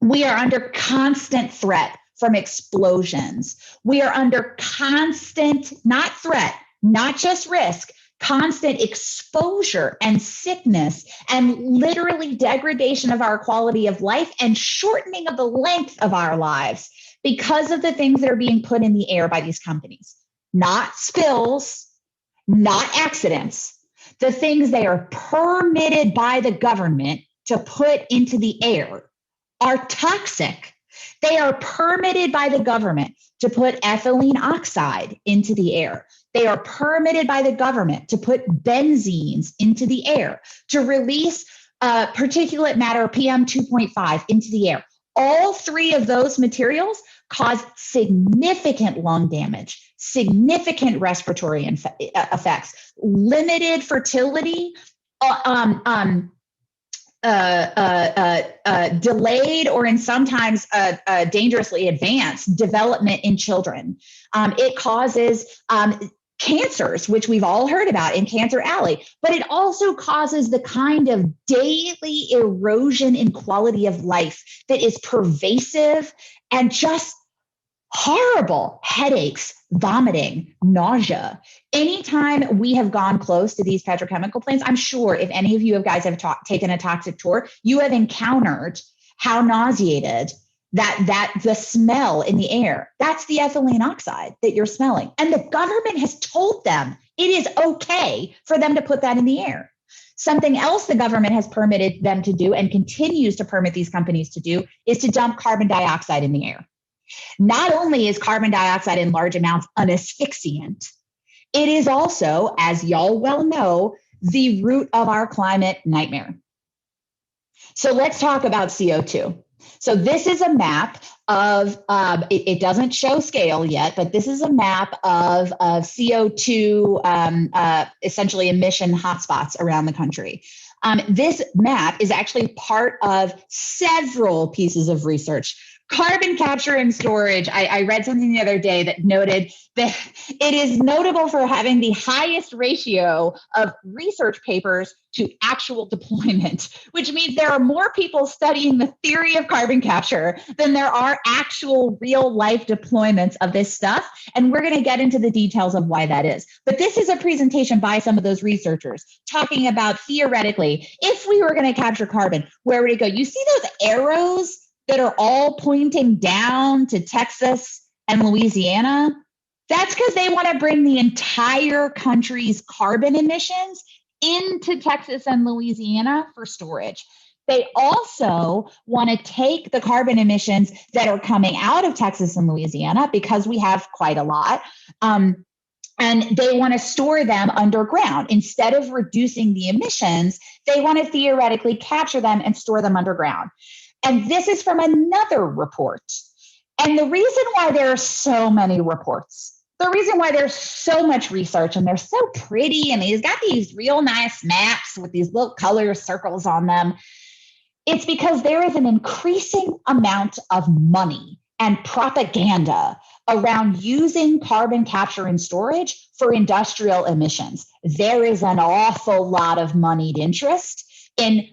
We are under constant threat from explosions. We are under constant, not threat, not just risk, constant exposure and sickness and literally degradation of our quality of life and shortening of the length of our lives because of the things that are being put in the air by these companies. Not spills, not accidents. The things they are permitted by the government to put into the air are toxic. They are permitted by the government to put ethylene oxide into the air. They are permitted by the government to put benzenes into the air, to release particulate matter, PM 2.5, into the air. All three of those materials cause significant lung damage, significant respiratory effects, limited fertility, delayed or in sometimes dangerously advanced development in children. It causes cancers, which we've all heard about in Cancer Alley, but it also causes the kind of daily erosion in quality of life that is pervasive and just horrible. Headaches, vomiting, nausea. Anytime we have gone close to these petrochemical plants, I'm sure if any of you guys have taken a toxic tour, you have encountered how nauseated that the smell in the air, that's the ethylene oxide that you're smelling. And the government has told them it is okay for them to put that in the air. Something else the government has permitted them to do and continues to permit these companies to do is to dump carbon dioxide in the air. Not only is carbon dioxide in large amounts an asphyxiant, it is also, as y'all well know, the root of our climate nightmare. So let's talk about CO2. So this is a map of, it doesn't show scale yet, but this is a map of CO2, essentially emission hotspots around the country. This map is actually part of several pieces of research. Carbon capture and storage. I read something the other day that noted that it is notable for having the highest ratio of research papers to actual deployment, which means there are more people studying the theory of carbon capture than there are actual real life deployments of this stuff. And we're going to get into the details of why that is. But this is a presentation by some of those researchers talking about theoretically, if we were going to capture carbon, where would it go? You see those arrows that are all pointing down to Texas and Louisiana? That's because they want to bring the entire country's carbon emissions into Texas and Louisiana for storage. They also want to take the carbon emissions that are coming out of Texas and Louisiana, because we have quite a lot, and they want to store them underground. Instead of reducing the emissions, they want to theoretically capture them and store them underground. And this is from another report. And the reason why there are so many reports, the reason why there's so much research and they're so pretty and he's got these real nice maps with these little color circles on them, it's because there is an increasing amount of money and propaganda around using carbon capture and storage for industrial emissions. There is an awful lot of moneyed interest in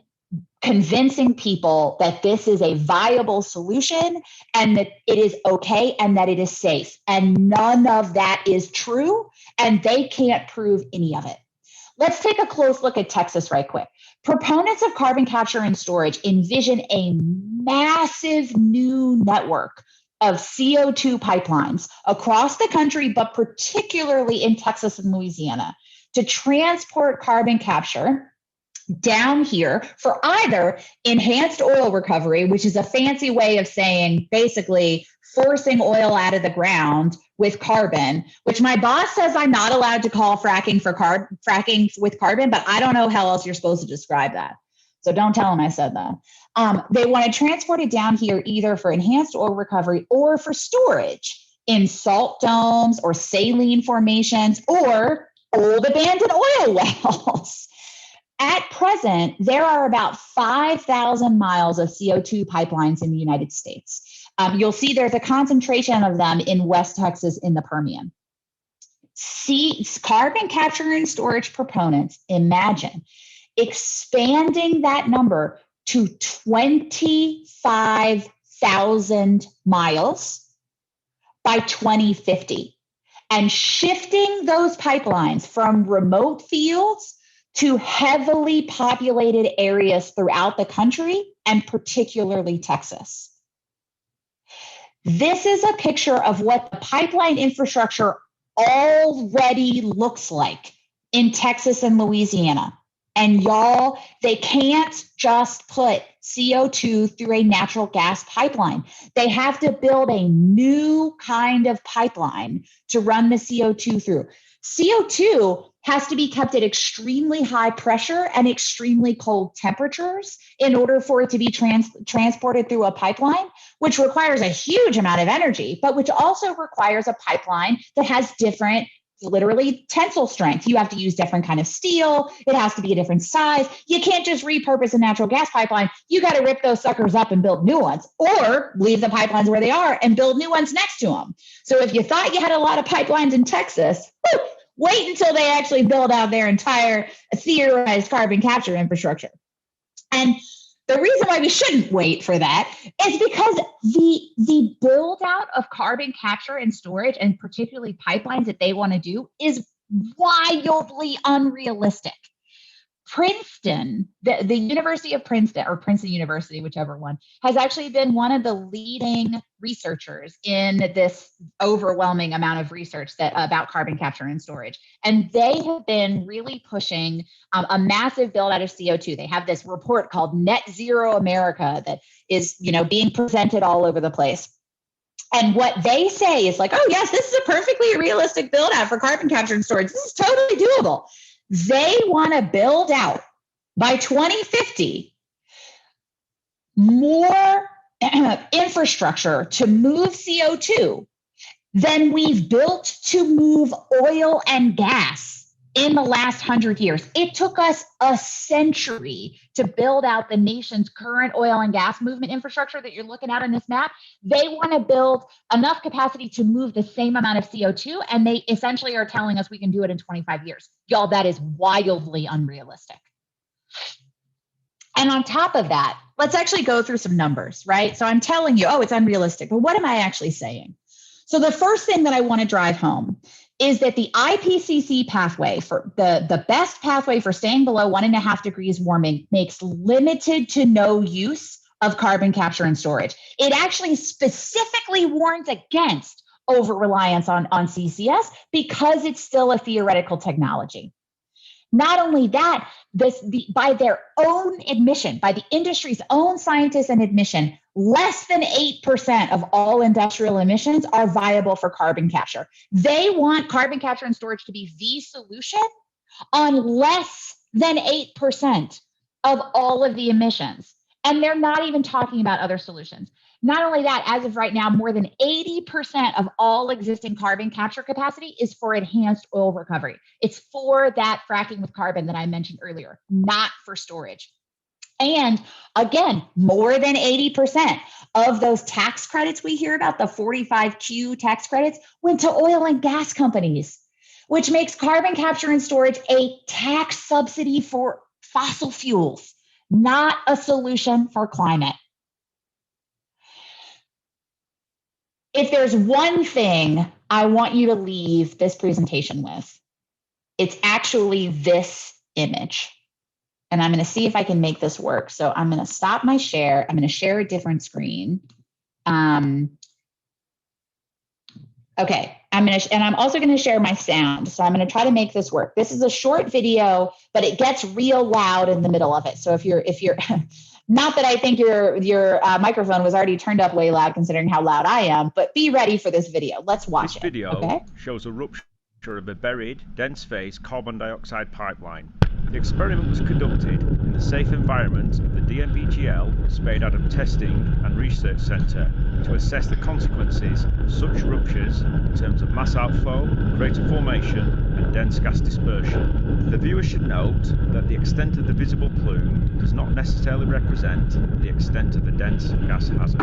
convincing people that this is a viable solution and that it is okay and that it is safe. And none of that is true, and they can't prove any of it. Let's take a close look at Texas right quick. Proponents of carbon capture and storage envision a massive new network of CO2 pipelines across the country, but particularly in Texas and Louisiana, to transport carbon capture down here for either enhanced oil recovery, which is a fancy way of saying basically forcing oil out of the ground with carbon, which my boss says I'm not allowed to call fracking fracking with carbon, but I don't know how else you're supposed to describe that. So don't tell them I said that. They want to transport it down here either for enhanced oil recovery or for storage in salt domes or saline formations or old abandoned oil wells. At present, there are about 5,000 miles of CO2 pipelines in the United States. You'll see there's a concentration of them in West Texas in the Permian. Carbon capture and storage proponents imagine expanding that number to 25,000 miles by 2050 and shifting those pipelines from remote fields to heavily populated areas throughout the country, and particularly Texas. This is a picture of what the pipeline infrastructure already looks like in Texas and Louisiana. And y'all, they can't just put CO2 through a natural gas pipeline. They have to build a new kind of pipeline to run the CO2 through. CO2 has to be kept at extremely high pressure and extremely cold temperatures in order for it to be transported through a pipeline, which requires a huge amount of energy, but which also requires a pipeline that has different, literally tensile strength. You have to use different kind of steel. It has to be a different size. You can't just repurpose a natural gas pipeline. You got to rip those suckers up and build new ones, or leave the pipelines where they are and build new ones next to them. So if you thought you had a lot of pipelines in Texas, Wait until they actually build out their entire theorized carbon capture infrastructure. And the reason why we shouldn't wait for that is because the build out of carbon capture and storage, and particularly pipelines that they want to do, is wildly unrealistic. Princeton, the University of Princeton, or Princeton University, whichever one, has actually been one of the leading researchers in this overwhelming amount of research about carbon capture and storage. And they have been really pushing a massive build out of CO2. They have this report called Net Zero America that is, being presented all over the place. And what they say is like, oh yes, this is a perfectly realistic build out for carbon capture and storage. This is totally doable. They want to build out by 2050 more infrastructure to move CO2 than we've built to move oil and gas in the last 100 years. It took us a century to build out the nation's current oil and gas movement infrastructure that you're looking at on this map. They want to build enough capacity to move the same amount of CO2, and they essentially are telling us we can do it in 25 years. Y'all, that is wildly unrealistic. And on top of that, let's actually go through some numbers, right? So I'm telling you, oh, it's unrealistic, but what am I actually saying? So the first thing that I want to drive home is that the IPCC pathway, for the best pathway for staying below 1.5 degrees warming, makes limited to no use of carbon capture and storage. It actually specifically warns against over-reliance on CCS because it's still a theoretical technology. Not only that, by their own admission, by the industry's own scientists and admission, less than 8% of all industrial emissions are viable for carbon capture. They want carbon capture and storage to be the solution on less than 8% of all of the emissions. And they're not even talking about other solutions. Not only that, as of right now, more than 80% of all existing carbon capture capacity is for enhanced oil recovery. It's for that fracking with carbon that I mentioned earlier, not for storage. And again, more than 80% of those tax credits we hear about, the 45Q tax credits, went to oil and gas companies, which makes carbon capture and storage a tax subsidy for fossil fuels, not a solution for climate. If there's one thing I want you to leave this presentation with, it's actually this image. And I'm going to see if I can make this work. So I'm going to stop my share. I'm going to share a different screen. Okay, and I'm also going to share my sound. So I'm going to try to make this work. This is a short video, but it gets real loud in the middle of it. So if you're not that I think your microphone was already turned up way loud considering how loud I am, but be ready for this video. Let's watch it. This video okay? shows a rupture of a buried, dense phase carbon dioxide pipeline. The experiment was conducted in the safe environment of the DNVGL Spade Adam Testing and Research Centre to assess the consequences of such ruptures in terms of mass outflow, crater formation and dense gas dispersion. The viewer should note that the extent of the visible plume does not necessarily represent the extent of the dense gas hazard.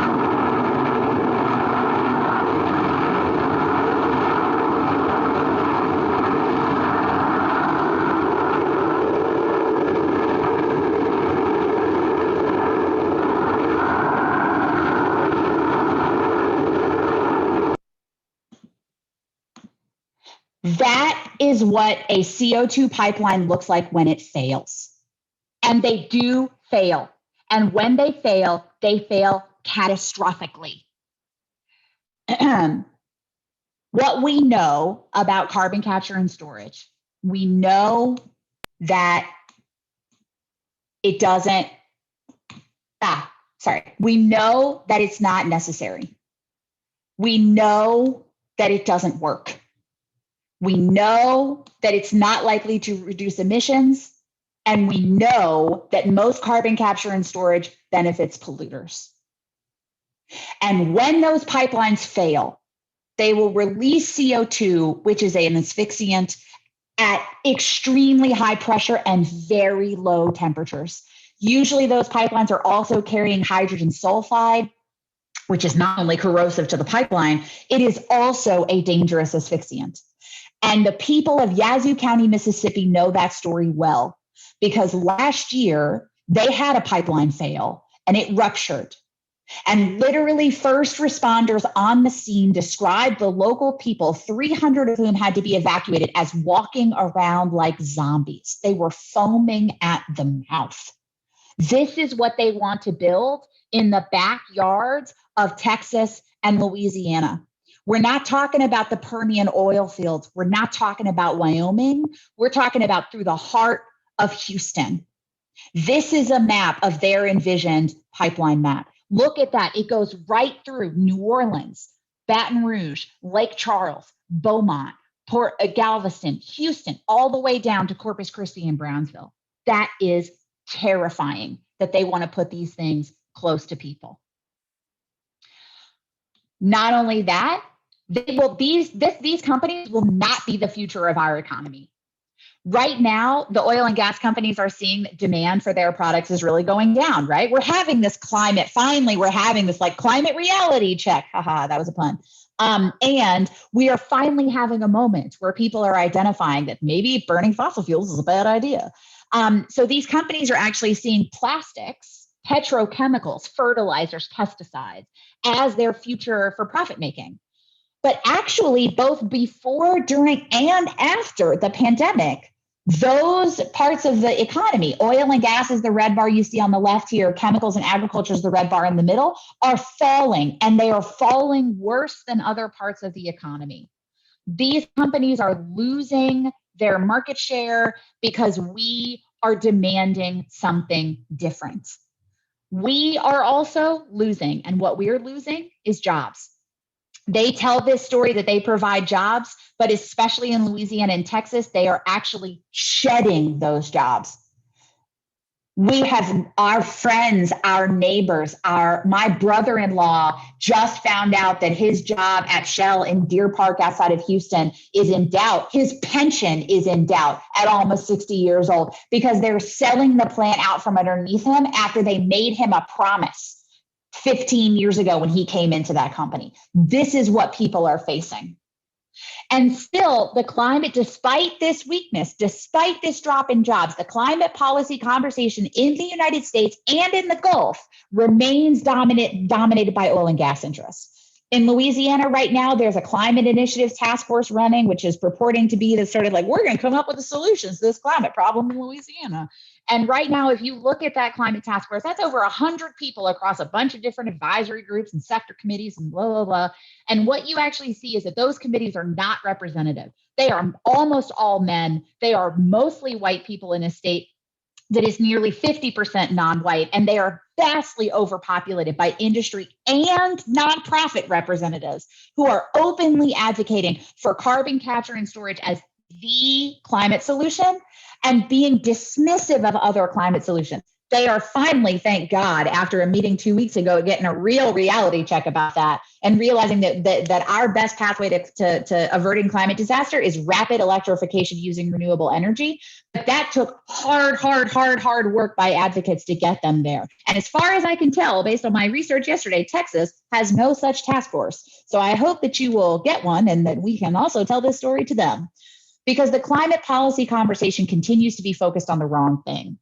That is what a CO2 pipeline looks like when it fails. And they do fail. And when they fail catastrophically. What we know about carbon capture and storage, we know that it doesn't, we know that it's not necessary. We know that it doesn't work. We know that it's not likely to reduce emissions, and we know that most carbon capture and storage benefits polluters. And when those pipelines fail, they will release CO2, which is an asphyxiant, at extremely high pressure and very low temperatures. Usually those pipelines are also carrying hydrogen sulfide, which is not only corrosive to the pipeline, it is also a dangerous asphyxiant. And the people of Yazoo County, Mississippi know that story well, because last year they had a pipeline fail and it ruptured. And literally first responders on the scene described the local people, 300 of whom had to be evacuated, as walking around like zombies. They were foaming at the mouth. This is what they want to build in the backyards of Texas and Louisiana. We're not talking about the Permian oil fields. We're not talking about Wyoming. We're talking about through the heart of Houston. This is a map of their envisioned pipeline map. Look at that. It goes right through New Orleans, Baton Rouge, Lake Charles, Beaumont, Galveston, Houston, all the way down to Corpus Christi and Brownsville. That is terrifying that they want to put these things close to people. Not only that, these companies will not be the future of our economy. Right now, the oil and gas companies are seeing that demand for their products is really going down, right? We're having this finally, we're having this like climate reality check. Haha, that was a pun. And we are finally having a moment where people are identifying that maybe burning fossil fuels is a bad idea. So these companies are actually seeing plastics, petrochemicals, fertilizers, pesticides as their future for profit making. But actually, both before, during, and after the pandemic, those parts of the economy, oil and gas is the red bar you see on the left here, chemicals and agriculture is the red bar in the middle, are falling, and they are falling worse than other parts of the economy. These companies are losing their market share because we are demanding something different. We are also losing, and what we are losing is jobs. They tell this story that they provide jobs, but especially in Louisiana and Texas, they are actually shedding those jobs. We have our friends, our neighbors, my brother-in-law just found out that his job at Shell in Deer Park outside of Houston is in doubt. His pension is in doubt at almost 60 years old because they're selling the plant out from underneath him after they made him a promise 15 years ago when he came into that company. This is what people are facing. And still, the climate, despite this weakness, despite this drop in jobs, the climate policy conversation in the United States and in the Gulf remains dominated by oil and gas interests. In Louisiana right now, there's a climate initiatives task force running, which is purporting to be the sort of like, we're going to come up with the solutions to this climate problem in Louisiana. And right now, if you look at that climate task force, that's over 100 people across a bunch of different advisory groups and sector committees and blah, blah, blah. And what you actually see is that those committees are not representative. They are almost all men. They are mostly white people in a state that is nearly 50% non-white, and they are vastly overpopulated by industry and nonprofit representatives who are openly advocating for carbon capture and storage as the climate solution and being dismissive of other climate solutions. They are finally, thank God, after a meeting 2 weeks ago, getting a real reality check about that and realizing that our best pathway to averting climate disaster is rapid electrification using renewable energy. But that took hard work by advocates to get them there. And as far as I can tell, based on my research yesterday, Texas has no such task force. So I hope that you will get one and that we can also tell this story to them. Because the climate policy conversation continues to be focused on the wrong thing.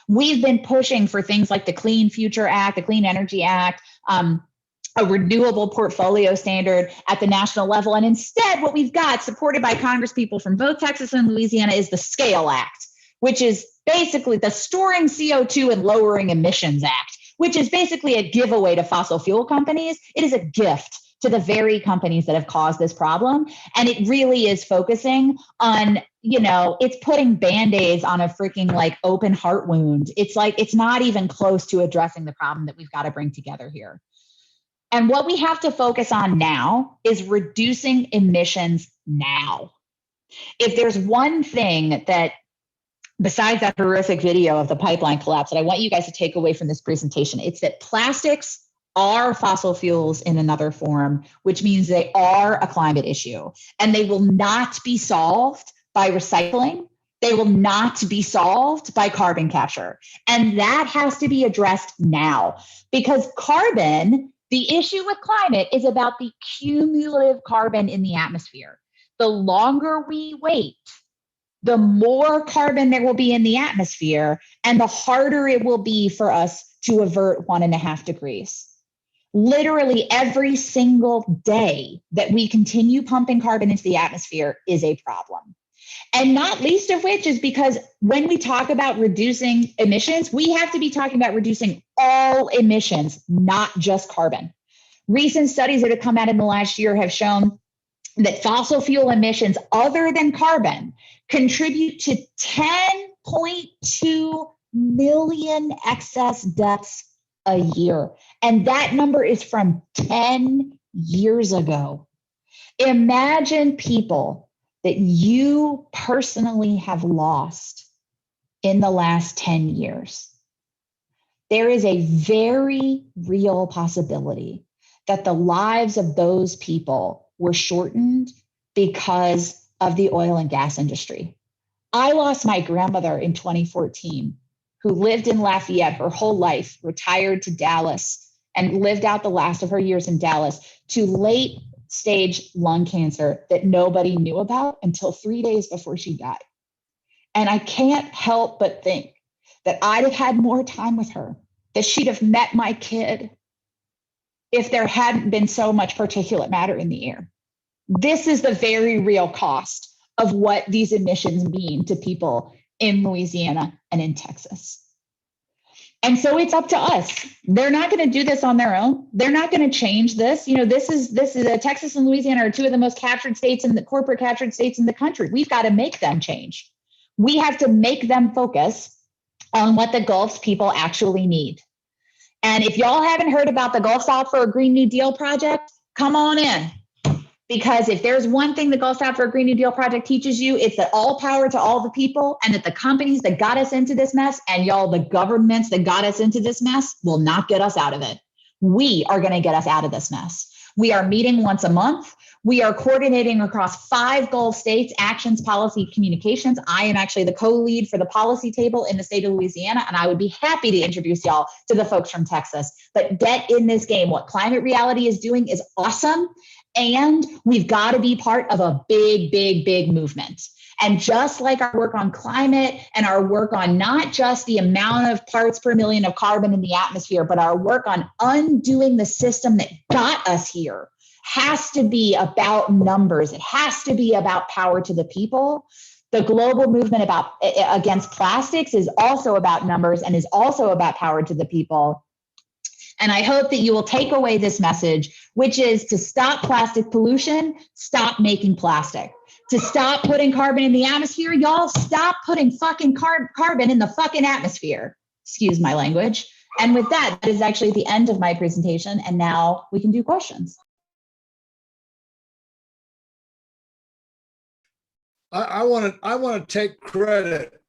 We've been pushing for things like the Clean Future Act, the Clean Energy Act, a renewable portfolio standard at the national level. And instead, what we've got, supported by congresspeople from both Texas and Louisiana, is the SCALE Act, which is basically the Storing CO2 and Lowering Emissions Act, which is basically a giveaway to fossil fuel companies. It is a gift to the very companies that have caused this problem. And it really is focusing on, it's putting Band-Aids on a freaking like open heart wound. It's like, it's not even close to addressing the problem that we've got to bring together here. And what we have to focus on now is reducing emissions now. If there's one thing that, besides that horrific video of the pipeline collapse, that I want you guys to take away from this presentation, it's that plastics are fossil fuels in another form, which means they are a climate issue, and they will not be solved by recycling. They will not be solved by carbon capture. And that has to be addressed now, because carbon, the issue with climate is about the cumulative carbon in the atmosphere. the longer we wait, the more carbon there will be in the atmosphere and the harder it will be for us to avert 1.5 degrees. Literally every single day that we continue pumping carbon into the atmosphere is a problem. And not least of which is because when we talk about reducing emissions, we have to be talking about reducing all emissions, not just carbon. Recent studies that have come out in the last year have shown that fossil fuel emissions other than carbon contribute to 10.2 million excess deaths a year. And that number is from 10 years ago. Imagine people that you personally have lost in the last 10 years. There is a very real possibility that the lives of those people were shortened because of the oil and gas industry. I lost my grandmother in 2014, who lived in Lafayette her whole life, retired to Dallas, and lived out the last of her years in Dallas to late stage lung cancer that nobody knew about until 3 days before she died. And I can't help but think that I'd have had more time with her, that she'd have met my kid if there hadn't been so much particulate matter in the air. This is the very real cost of what these emissions mean to people in Louisiana and in Texas. And so it's up to us. They're not going to do this on their own. They're not going to change this. You know, this is Texas and Louisiana are two of the most captured states in the corporate captured states in the country. We've got to make them change. We have to make them focus on what the Gulf's people actually need. And if y'all haven't heard about the Gulf South for a Green New Deal project, come on in. Because if there's one thing the Gulf South for a Green New Deal project teaches you, it's that all power to all the people, and that the companies that got us into this mess, and y'all, the governments that got us into this mess, will not get us out of it. We are going to get us out of this mess. We are meeting once a month. We are coordinating across 5 Gulf states, actions, policy, communications. I am actually the co-lead for the policy table in the state of Louisiana, and I would be happy to introduce y'all to the folks from Texas. But get in this game. What Climate Reality is doing is awesome. And we've got to be part of a big, big, big movement. And just like our work on climate and our work on not just the amount of parts per million of carbon in the atmosphere, but our work on undoing the system that got us here has to be about numbers. It has to be about power to the people. The global movement against plastics is also about numbers and is also about power to the people. And I hope that you will take away this message, which is to stop plastic pollution, stop making plastic. To stop putting carbon in the atmosphere, y'all stop putting fucking carbon in the fucking atmosphere. Excuse my language. And with that, that is actually the end of my presentation. And now we can do questions. I want to take credit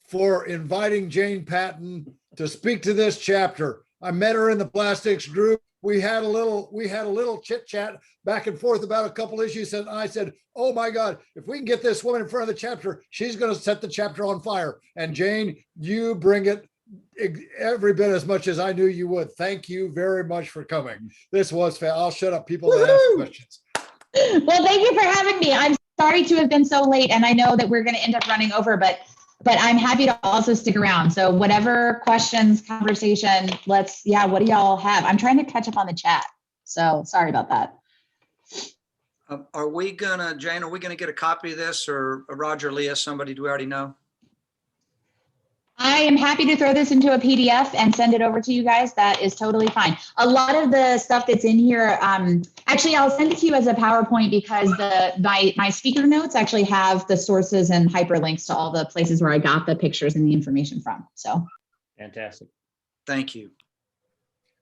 for inviting Jane Patton to speak to this chapter. I met her in the plastics group. We had a little chit chat back and forth about a couple issues. And I said, oh my God, if we can get this woman in front of the chapter, she's going to set the chapter on fire. And Jane, you bring it every bit as much as I knew you would. Thank you very much for coming. This was fun. I'll shut up people that ask questions. Well, thank you for having me. I'm sorry to have been so late. And I know that we're going to end up running over, but I'm happy to also stick around. So whatever questions, conversation, what do y'all have? I'm trying to catch up on the chat. So sorry about that. Are we gonna, Jane, are we gonna get a copy of this, or Roger, Leah, somebody, do we already know? I am happy to throw this into a PDF and send it over to you guys. That is totally fine. A lot of the stuff that's in here, actually, I'll send it to you as a PowerPoint because my speaker notes actually have the sources and hyperlinks to all the places where I got the pictures and the information from. So fantastic. Thank you.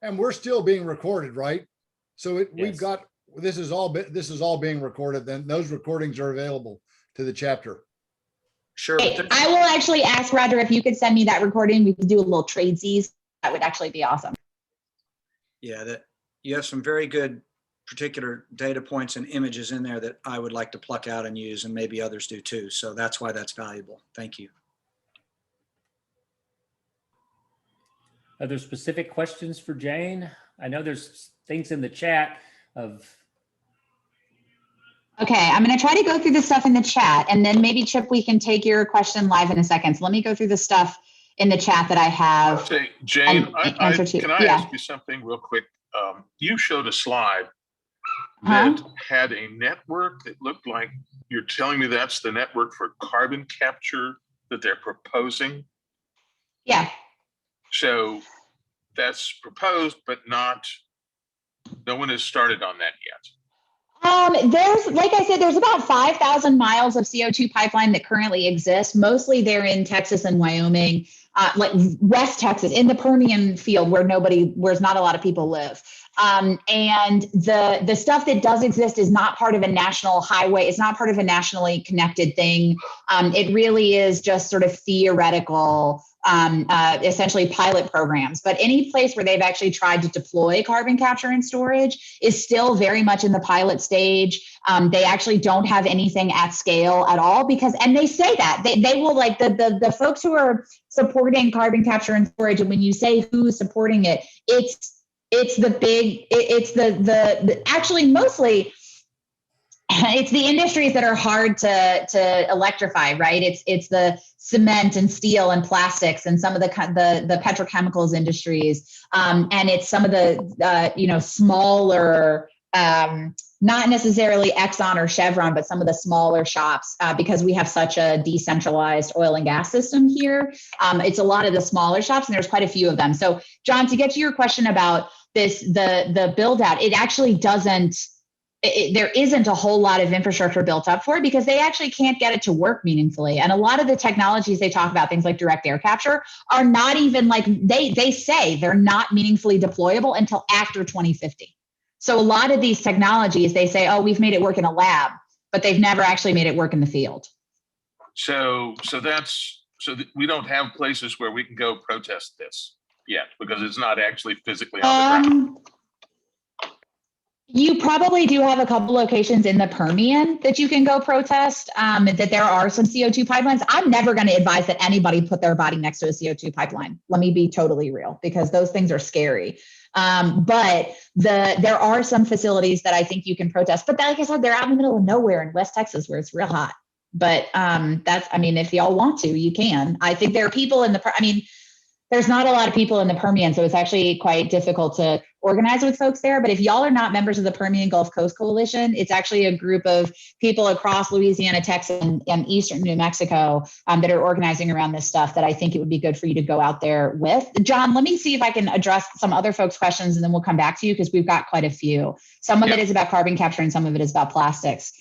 And we're still being recorded, right? So we've got, this is all being recorded. Then those recordings are available to the chapter. Sure. I will actually ask Roger if you could send me that recording. We could do a little tradesies. That would actually be awesome. Yeah, that you have some very good particular data points and images in there that I would like to pluck out and use, and maybe others do too. So that's why that's valuable. Thank you. Are there specific questions for Jane? I know there's things in the chat of Okay, I'm going to try to go through the stuff in the chat, and then maybe Chip, we can take your question live in a second. So let me go through the stuff in the chat that I have. Okay, Jane, answer to. Can I Yeah. ask you something real quick? You showed a slide that had a network that looked like, you're telling me that's the network for carbon capture that they're proposing? Yeah. So that's proposed, but no one has started on that yet. There's, like I said, there's about 5,000 miles of CO2 pipeline that currently exists. Mostly they're in Texas and Wyoming, like West Texas, in the Permian field where not a lot of people live. And the stuff that does exist is not part of a national highway. It's not part of a nationally connected thing. It really is just sort of theoretical, essentially pilot programs. But any place where they've actually tried to deploy carbon capture and storage is still very much in the pilot stage. They actually don't have anything at scale at all and they say that they will, like the folks who are supporting carbon capture and storage. And when you say who's supporting it, actually mostly it's the industries that are hard to electrify, right? It's the cement and steel and plastics and some of the petrochemicals industries, and it's some of the smaller, not necessarily Exxon or Chevron, but some of the smaller shops, because we have such a decentralized oil and gas system here. It's a lot of the smaller shops, and there's quite a few of them. So, John, to get to your question about this, the build out, it actually doesn't. There isn't a whole lot of infrastructure built up for it because they actually can't get it to work meaningfully. And a lot of the technologies they talk about, things like direct air capture, are not even like, they say they're not meaningfully deployable until after 2050. So a lot of these technologies, they say, oh, we've made it work in a lab, but they've never actually made it work in the field. So we don't have places where we can go protest this yet because it's not actually physically on the ground. You probably do have a couple locations in the Permian that you can go protest, that there are some CO2 pipelines. I'm never going to advise that anybody put their body next to a CO2 pipeline. Let me be totally real, because those things are scary. But there are some facilities that I think you can protest. But like I said, they're out in the middle of nowhere in West Texas where it's real hot. But if y'all want to, you can. I think there are people there's not a lot of people in the Permian, so it's actually quite difficult to organize with folks there. But if y'all are not members of the Permian Gulf Coast Coalition, it's actually a group of people across Louisiana, Texas, and eastern New Mexico that are organizing around this stuff that I think it would be good for you to go out there with. John, let me see if I can address some other folks' questions, and then we'll come back to you because we've got quite a few. Some of it is about carbon capture and some of it is about plastics.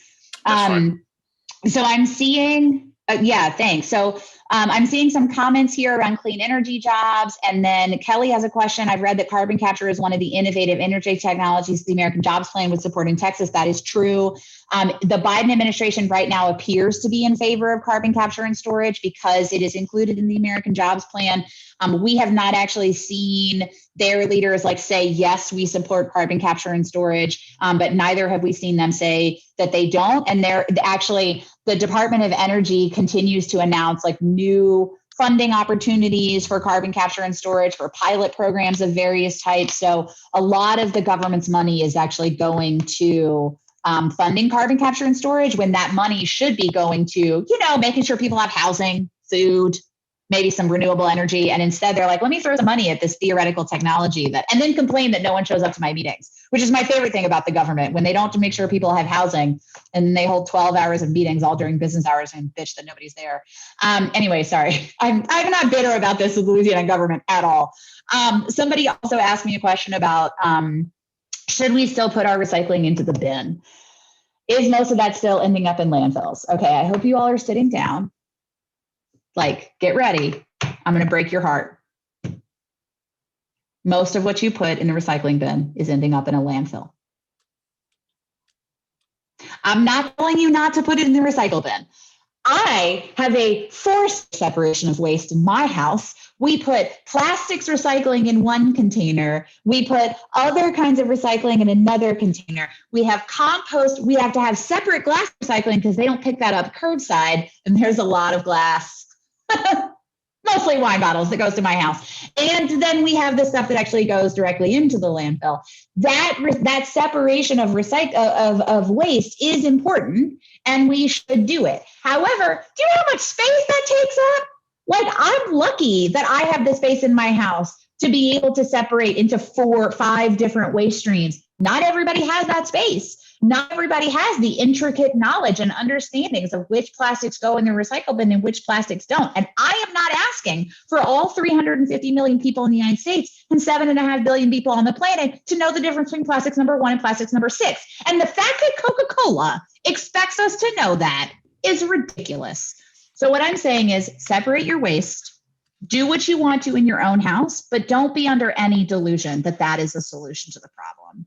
So I'm seeing, thanks. So I'm seeing some comments here around clean energy jobs. And then Kelly has a question. I've read that carbon capture is one of the innovative energy technologies the American Jobs Plan would support in Texas. That is true. The Biden administration right now appears to be in favor of carbon capture and storage because it is included in the American Jobs Plan. We have not actually seen their leaders say, yes, we support carbon capture and storage, but neither have we seen them say that they don't. And they're actually, the Department of Energy continues to announce new funding opportunities for carbon capture and storage for pilot programs of various types. So a lot of the government's money is actually going to funding carbon capture and storage, when that money should be going to, making sure people have housing, food, maybe some renewable energy. And instead they're like, let me throw some money at this theoretical technology and then complain that no one shows up to my meetings, which is my favorite thing about the government, when they don't make sure people have housing and they hold 12 hours of meetings all during business hours and bitch that nobody's there. Anyway, sorry. I'm not bitter about this with Louisiana government at all. Somebody also asked me a question about, should we still put our recycling into the bin? Is most of that still ending up in landfills? Okay, I hope you all are sitting down. Get ready. I'm going to break your heart. Most of what you put in the recycling bin is ending up in a landfill. I'm not telling you not to put it in the recycle bin. I have a forced separation of waste in my house. We put plastics recycling in one container. We put other kinds of recycling in another container. We have compost. We have to have separate glass recycling because they don't pick that up curbside. And there's a lot of glass. mostly wine bottles that goes to my house. And then we have the stuff that actually goes directly into the landfill. That separation of of waste is important, and we should do it. However, do you know how much space that takes up? Like, I'm lucky that I have the space in my house to be able to separate into 4 or 5 different waste streams. Not everybody has that space. Not everybody has the intricate knowledge and understandings of which plastics go in the recycle bin and which plastics don't. And I am not asking for all 350 million people in the United States and 7.5 billion people on the planet to know the difference between plastics number 1 and plastics number 6. And the fact that Coca-Cola expects us to know that is ridiculous. So what I'm saying is separate your waste, do what you want to in your own house, but don't be under any delusion that that is a solution to the problem.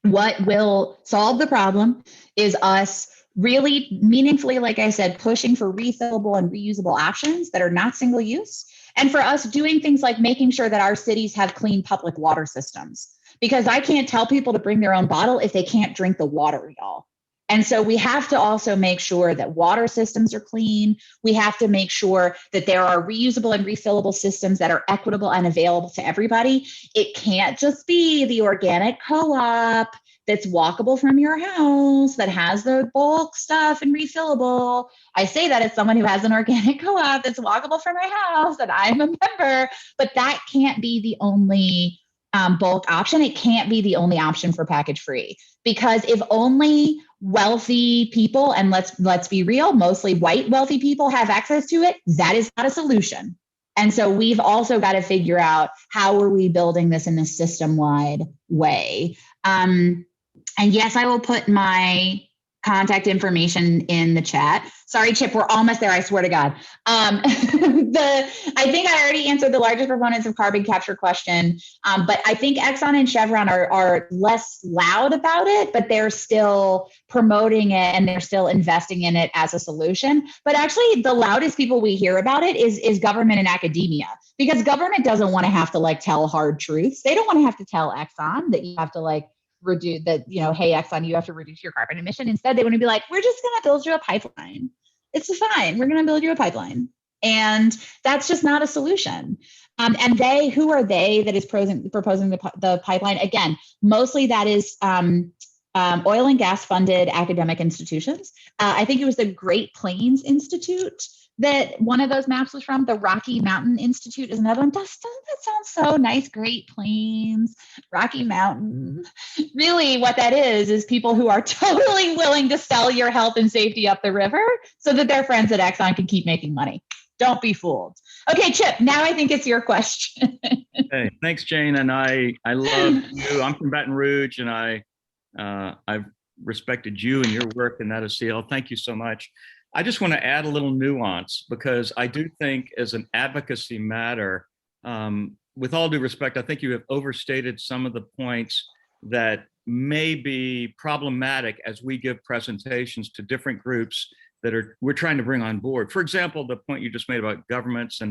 What will solve the problem is us really meaningfully, like I said, pushing for refillable and reusable options that are not single use. And for us doing things like making sure that our cities have clean public water systems, because I can't tell people to bring their own bottle if they can't drink the water, y'all. And so we have to also make sure that water systems are clean. We have to make sure that there are reusable and refillable systems that are equitable and available to everybody. It can't just be the organic co-op that's walkable from your house, that has the bulk stuff and refillable. I say that as someone who has an organic co-op that's walkable from my house, and I'm a member, but that can't be the only bulk option. It can't be the only option for package free, because if only wealthy people, and let's be real, mostly white wealthy people have access to it, that is not a solution. And so we've also got to figure out how are we building this in a system-wide way. And yes, I will put my contact information in the chat. Sorry, Chip, we're almost there. I swear to God. I think I already answered the largest proponents of carbon capture question, but I think Exxon and Chevron are less loud about it, but they're still promoting it and they're still investing in it as a solution. But actually, the loudest people we hear about it is government and academia, because government doesn't want to have to like tell hard truths. They don't want to have to tell Exxon that you have to like reduce that, hey, Exxon, you have to reduce your carbon emission. Instead, they want to be like, we're just going to build you a pipeline. It's fine. We're going to build you a pipeline. And that's just not a solution. And who are they that is proposing the pipeline? Again, mostly that is oil and gas funded academic institutions. I think it was the Great Plains Institute that one of those maps was from. The Rocky Mountain Institute is another one. That sounds so nice. Great Plains, Rocky Mountain. Really what that is people who are totally willing to sell your health and safety up the river so that their friends at Exxon can keep making money. Don't be fooled. Okay, Chip, now I think it's your question. Hey, thanks, Jane. And I love you. I'm from Baton Rouge, and I've respected you and your work in that SEL. Thank you so much. I just want to add a little nuance, because I do think as an advocacy matter, with all due respect, I think you have overstated some of the points that may be problematic as we give presentations to different groups that we're trying to bring on board. For example, the point you just made about governments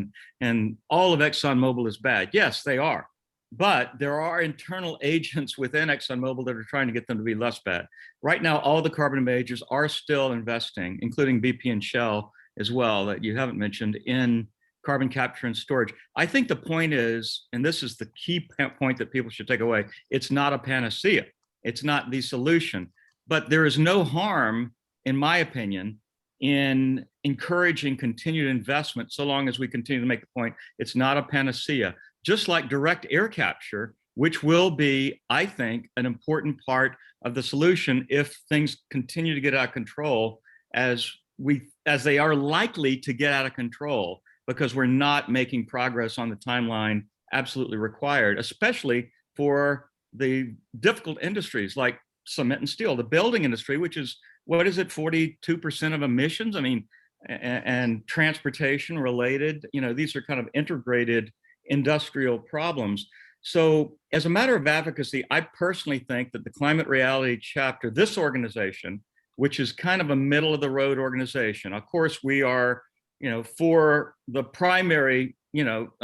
and all of ExxonMobil is bad. Yes, they are. But there are internal agents within ExxonMobil that are trying to get them to be less bad. Right now, all the carbon majors are still investing, including BP and Shell as well, that you haven't mentioned, in carbon capture and storage. I think the point is, and this is the key point that people should take away, it's not a panacea. It's not the solution. But there is no harm, in my opinion, in encouraging continued investment, so long as we continue to make the point, it's not a panacea. Just like direct air capture, which will be, I think, an important part of the solution if things continue to get out of control, as they are likely to get out of control, because we're not making progress on the timeline absolutely required, especially for the difficult industries like cement and steel, the building industry, which is, 42% of emissions? I mean, and transportation related, these are kind of integrated industrial problems. So as a matter of advocacy, I personally think that the Climate Reality Chapter, this organization, which is kind of a middle of the road organization, of course, we are, for the primary,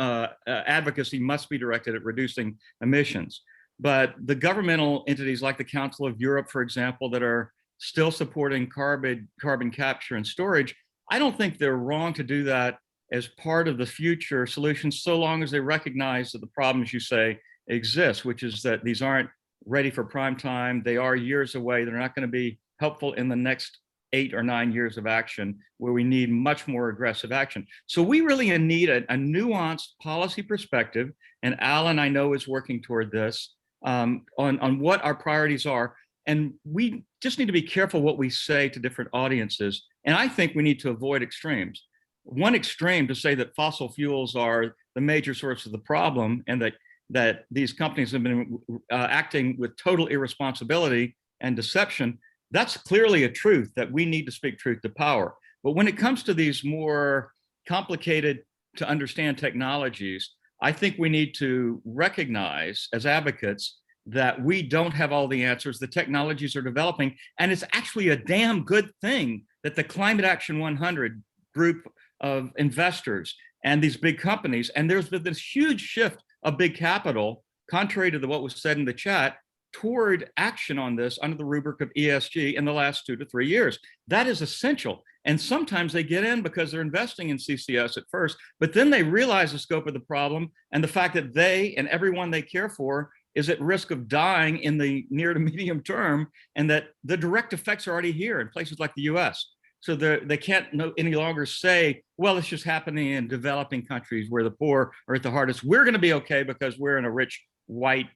advocacy must be directed at reducing emissions. But the governmental entities like the Council of Europe, for example, that are still supporting carbon capture and storage, I don't think they're wrong to do that as part of the future solutions, so long as they recognize that the problems you say exist, which is that these aren't ready for prime time. They are years away. They're not going to be helpful in the next 8 or 9 years of action, where we need much more aggressive action. So we really need a nuanced policy perspective. And Alan, I know, is working toward this on what our priorities are. And we just need to be careful what we say to different audiences. And I think we need to avoid extremes. One extreme to say that fossil fuels are the major source of the problem, and that these companies have been acting with total irresponsibility and deception, that's clearly a truth that we need to speak truth to power. But when it comes to these more complicated to understand technologies, I think we need to recognize as advocates that we don't have all the answers. The technologies are developing, and it's actually a damn good thing that the Climate Action 100 group of investors and these big companies, and there's been this huge shift of big capital, contrary to what was said in the chat, toward action on this under the rubric of ESG in the last 2 to 3 years. That is essential. And sometimes they get in because they're investing in CCS at first, but then they realize the scope of the problem and the fact that they and everyone they care for is at risk of dying in the near to medium term, and that the direct effects are already here in places like the US. So they can't any longer say, well, it's just happening in developing countries where the poor are at the hardest. We're going to be okay because we're in a rich, white,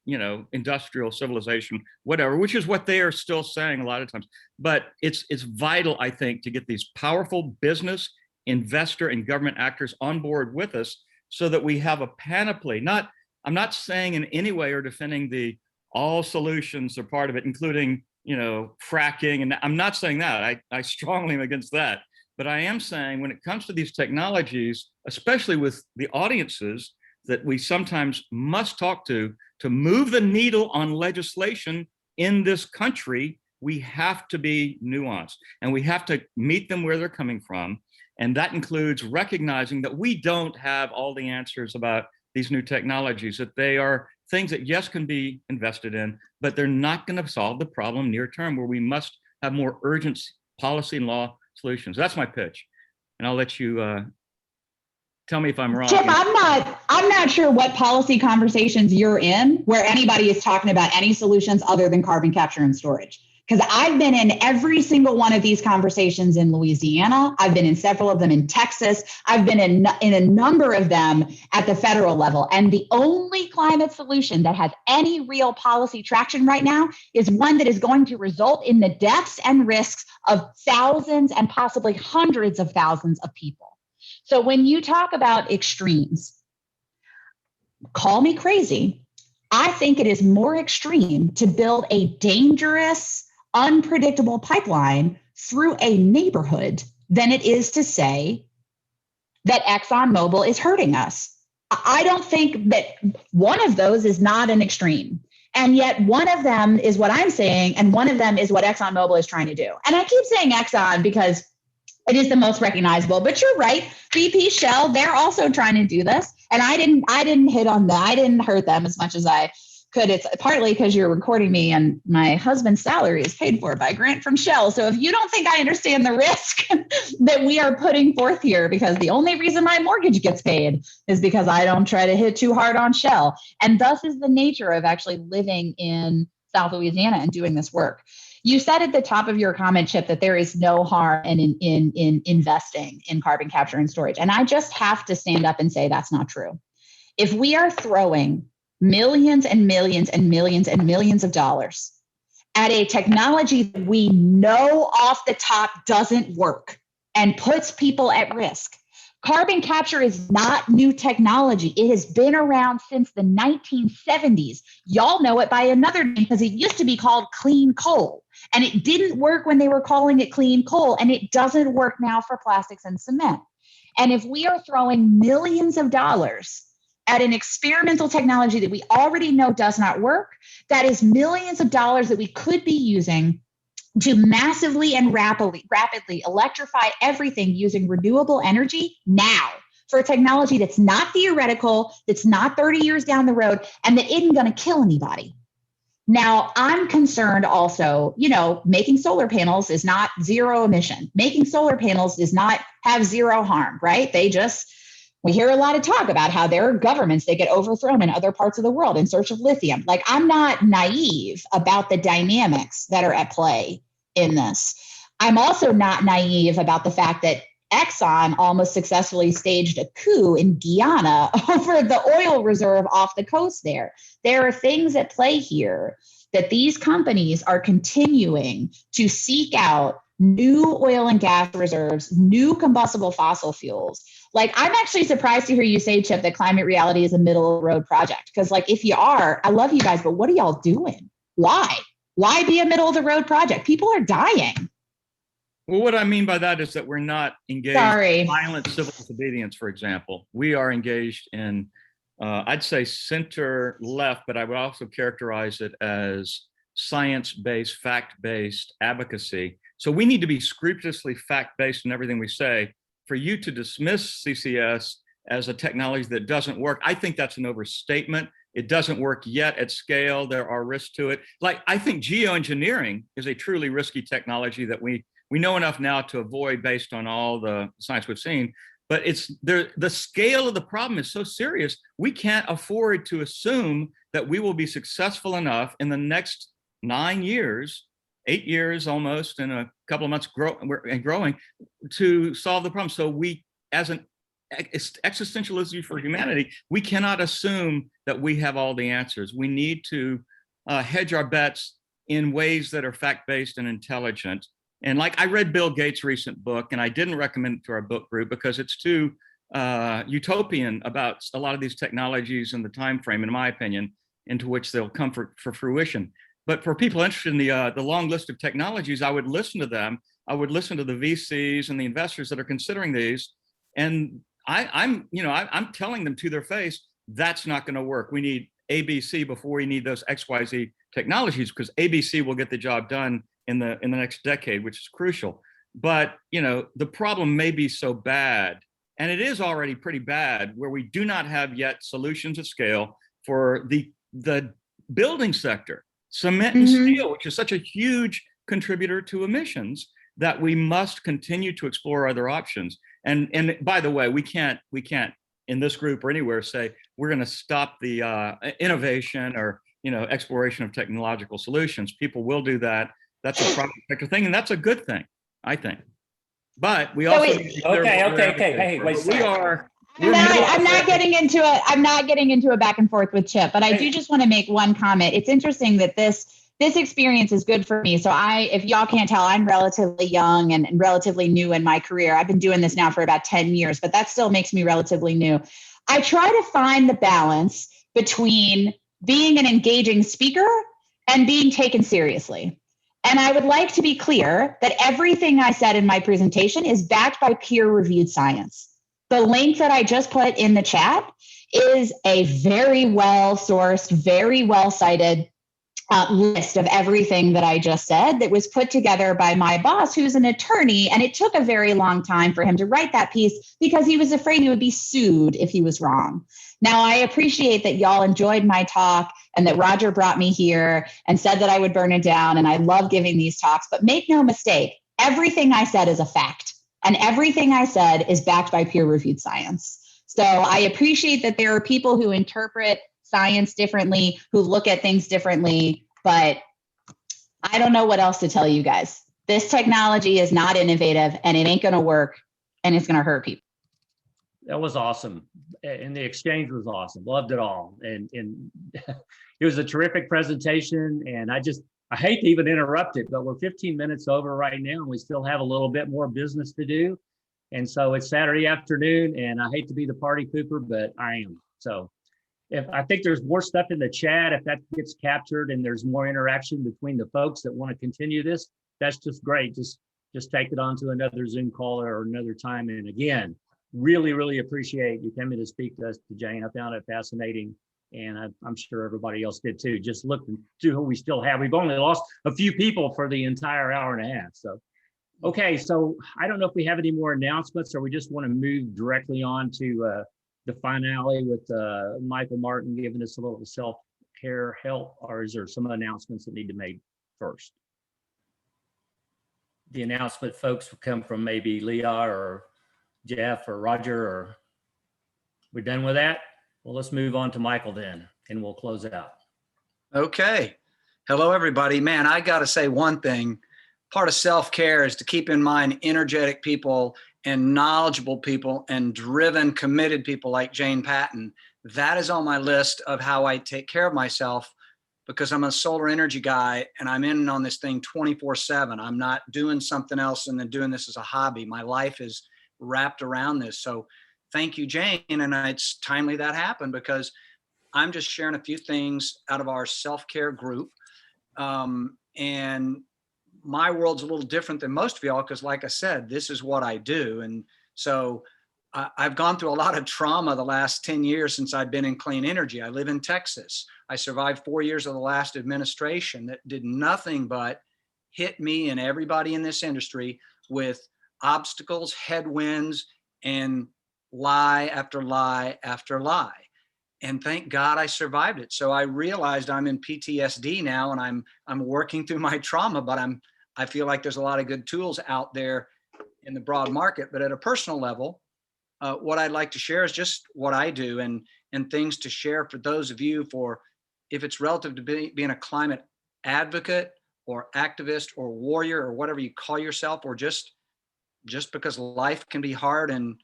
industrial civilization, whatever, which is what they are still saying a lot of times. But it's vital, I think, to get these powerful business, investor, and government actors on board with us so that we have a panoply. I'm not saying in any way or defending all solutions are part of it, including fracking. And I'm not saying that. I strongly am against that. But I am saying when it comes to these technologies, especially with the audiences that we sometimes must talk to move the needle on legislation in this country, we have to be nuanced and we have to meet them where they're coming from. And that includes recognizing that we don't have all the answers about these new technologies, that they are things that, yes, can be invested in, but they're not going to solve the problem near term, where we must have more urgent policy and law solutions. That's my pitch. And I'll let you tell me if I'm wrong. Chip, I'm not sure what policy conversations you're in where anybody is talking about any solutions other than carbon capture and storage. Because I've been in every single one of these conversations in Louisiana. I've been in several of them in Texas. I've been in a number of them at the federal level. And the only climate solution that has any real policy traction right now is one that is going to result in the deaths and risks of thousands and possibly hundreds of thousands of people. So when you talk about extremes, call me crazy. I think it is more extreme to build a dangerous, unpredictable pipeline through a neighborhood than it is to say that ExxonMobil is hurting us. I don't think that one of those is not an extreme. And yet one of them is what I'm saying, and one of them is what ExxonMobil is trying to do. And I keep saying Exxon because it is the most recognizable, but you're right. BP, Shell, they're also trying to do this. And I didn't hit on that. I didn't hurt them as much as I could. It's partly because you're recording me and my husband's salary is paid for by a grant from Shell. So if you don't think I understand the risk that we are putting forth here, because the only reason my mortgage gets paid is because I don't try to hit too hard on Shell. And thus is the nature of actually living in South Louisiana and doing this work. You said at the top of your comment, Chip, that there is no harm in investing in carbon capture and storage. And I just have to stand up and say that's not true. If we are throwing millions and millions and millions and millions of dollars at a technology that we know off the top doesn't work and puts people at risk. Carbon capture is not new technology. It has been around since the 1970s. Y'all know it by another name because it used to be called clean coal. And it didn't work when they were calling it clean coal, and it doesn't work now for plastics and cement. And if we are throwing millions of dollars at an experimental technology that we already know does not work, that is millions of dollars that we could be using to massively and rapidly electrify everything using renewable energy now for a technology that's not theoretical, that's not 30 years down the road, and that isn't going to kill anybody. Now, I'm concerned also, making solar panels is not zero emission. Making solar panels does not have zero harm, right? They just We hear a lot of talk about how there are governments that get overthrown in other parts of the world in search of lithium. Like, I'm not naive about the dynamics that are at play in this. I'm also not naive about the fact that Exxon almost successfully staged a coup in Guyana over the oil reserve off the coast there. There are things at play here that these companies are continuing to seek out new oil and gas reserves, new combustible fossil fuels. Like, I'm actually surprised to hear you say, Chip, that climate reality is a middle of the road project. Because, like, if you are, I love you guys, but what are y'all doing? Why? Why be a middle of the road project? People are dying. Well, what I mean by that is that we're not engaged in violent civil disobedience, for example. We are engaged in, I'd say center left, but I would also characterize it as science-based, fact-based advocacy. So we need to be scrupulously fact-based in everything we say. For you to dismiss CCS as a technology that doesn't work, I think that's an overstatement. It doesn't work yet at scale. There are risks to it. Like, I think geoengineering is a truly risky technology that we know enough now to avoid based on all the science we've seen. But it's the scale of the problem is so serious, we can't afford to assume that we will be successful enough in the next 9 years, 8 years almost, in a couple of months growing to solve the problem. So we, as an existential issue for humanity, we cannot assume that we have all the answers. We need to hedge our bets in ways that are fact-based and intelligent. And like, I read Bill Gates' recent book, and I didn't recommend it to our book group because it's too utopian about a lot of these technologies and the time frame, in my opinion, into which they'll come for fruition. But for people interested in the long list of technologies, I would listen to them. I would listen to the VCs and the investors that are considering these. And I'm telling them to their face, that's not going to work. We need ABC before we need those XYZ technologies, because ABC will get the job done in the next decade, which is crucial. But the problem may be so bad, and it is already pretty bad, where we do not have yet solutions at scale for the building sector, cement and steel, which is such a huge contributor to emissions, that we must continue to explore other options. And by the way, we can't in this group or anywhere say we're going to stop the innovation or exploration of technological solutions. People will do that. That's a private sector thing, and that's a good thing, I think. But we also okay. Hey, wait. I'm not getting into a back and forth with Chip, but I do just want to make one comment. It's interesting that this experience is good for me. So if y'all can't tell, I'm relatively young and relatively new in my career. I've been doing this now for about 10 years, but that still makes me relatively new. I try to find the balance between being an engaging speaker and being taken seriously. And I would like to be clear that everything I said in my presentation is backed by peer-reviewed science. The link that I just put in the chat is a very well-sourced, very well-cited list of everything that I just said that was put together by my boss, who's an attorney. And it took a very long time for him to write that piece because he was afraid he would be sued if he was wrong. Now, I appreciate that y'all enjoyed my talk and that Roger brought me here and said that I would burn it down. And I love giving these talks, but make no mistake, everything I said is a fact. And everything I said is backed by peer-reviewed science. So I appreciate that there are people who interpret science differently, who look at things differently, but I don't know what else to tell you guys. This technology is not innovative, and it ain't going to work, and it's going to hurt people. That was awesome. And the exchange was awesome. Loved it all. And it was a terrific presentation. And I hate to even interrupt it, but we're 15 minutes over right now, and we still have a little bit more business to do. And so it's Saturday afternoon, and I hate to be the party pooper, but I am. So I think there's more stuff in the chat, if that gets captured and there's more interaction between the folks that want to continue this, that's just great. Just take it on to another Zoom call or another time. And again, really, really appreciate you coming to speak to us, to Jane. I found it fascinating, and I'm sure everybody else did too. Just look to who we still have. We've only lost a few people for the entire hour and a half. So, okay, so I don't know if we have any more announcements, or we just want to move directly on to the finale with Michael Martin giving us a little self-care help, or is there some announcements that need to be made first? The announcement, folks, will come from maybe Leah or Jeff or Roger or We're done with that? Well, let's move on to Michael then, and we'll close it out. Okay. Hello, everybody. Man, I got to say one thing. Part of self-care is to keep in mind energetic people and knowledgeable people and driven, committed people like Jane Patton. That is on my list of how I take care of myself, because I'm a solar energy guy and I'm in on this thing 24/7. I'm not doing something else and then doing this as a hobby. My life is wrapped around this. So thank you, Jane. And it's timely that happened, because I'm just sharing a few things out of our self-care group. And my world's a little different than most of y'all, because like I said, this is what I do. And so I've gone through a lot of trauma the last 10 years since I've been in clean energy. I live in Texas. I survived 4 years of the last administration that did nothing but hit me and everybody in this industry with obstacles, headwinds, and lie after lie after lie. And thank God I survived it. So I realized I'm in PTSD now, and I'm working through my trauma, but I feel like there's a lot of good tools out there in the broad market. But at a personal level, what I'd like to share is just what I do, and things to share for those of you, for if it's relative to being a climate advocate or activist or warrior or whatever you call yourself, or just because life can be hard and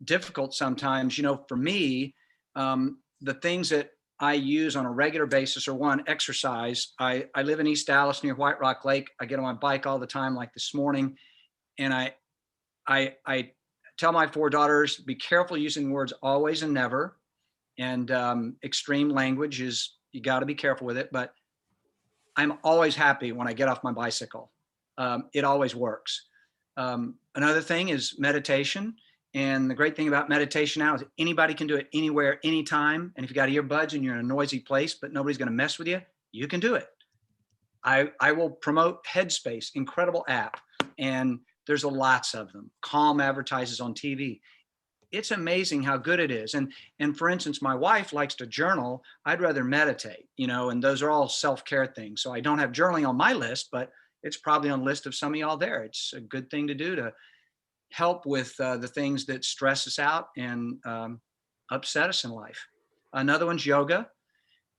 difficult sometimes. You know, for me, the things that I use on a regular basis are, one, exercise. I live in East Dallas near White Rock Lake. I get on my bike all the time, like this morning. And I tell my 4 daughters, be careful using words always and never. And extreme language is, you got to be careful with it. But I'm always happy when I get off my bicycle. It always works. Another thing is meditation. And the great thing about meditation now is anybody can do it anywhere, anytime. And if you got earbuds and you're in a noisy place, but nobody's going to mess with you, you can do it. I will promote Headspace, incredible app. And there's lots of them. Calm advertises on TV. It's amazing how good it is. And for instance, my wife likes to journal. I'd rather meditate, you know, and those are all self-care things. So I don't have journaling on my list, but it's probably on the list of some of y'all there. It's a good thing to do to help with the things that stress us out and upset us in life. Another one's yoga.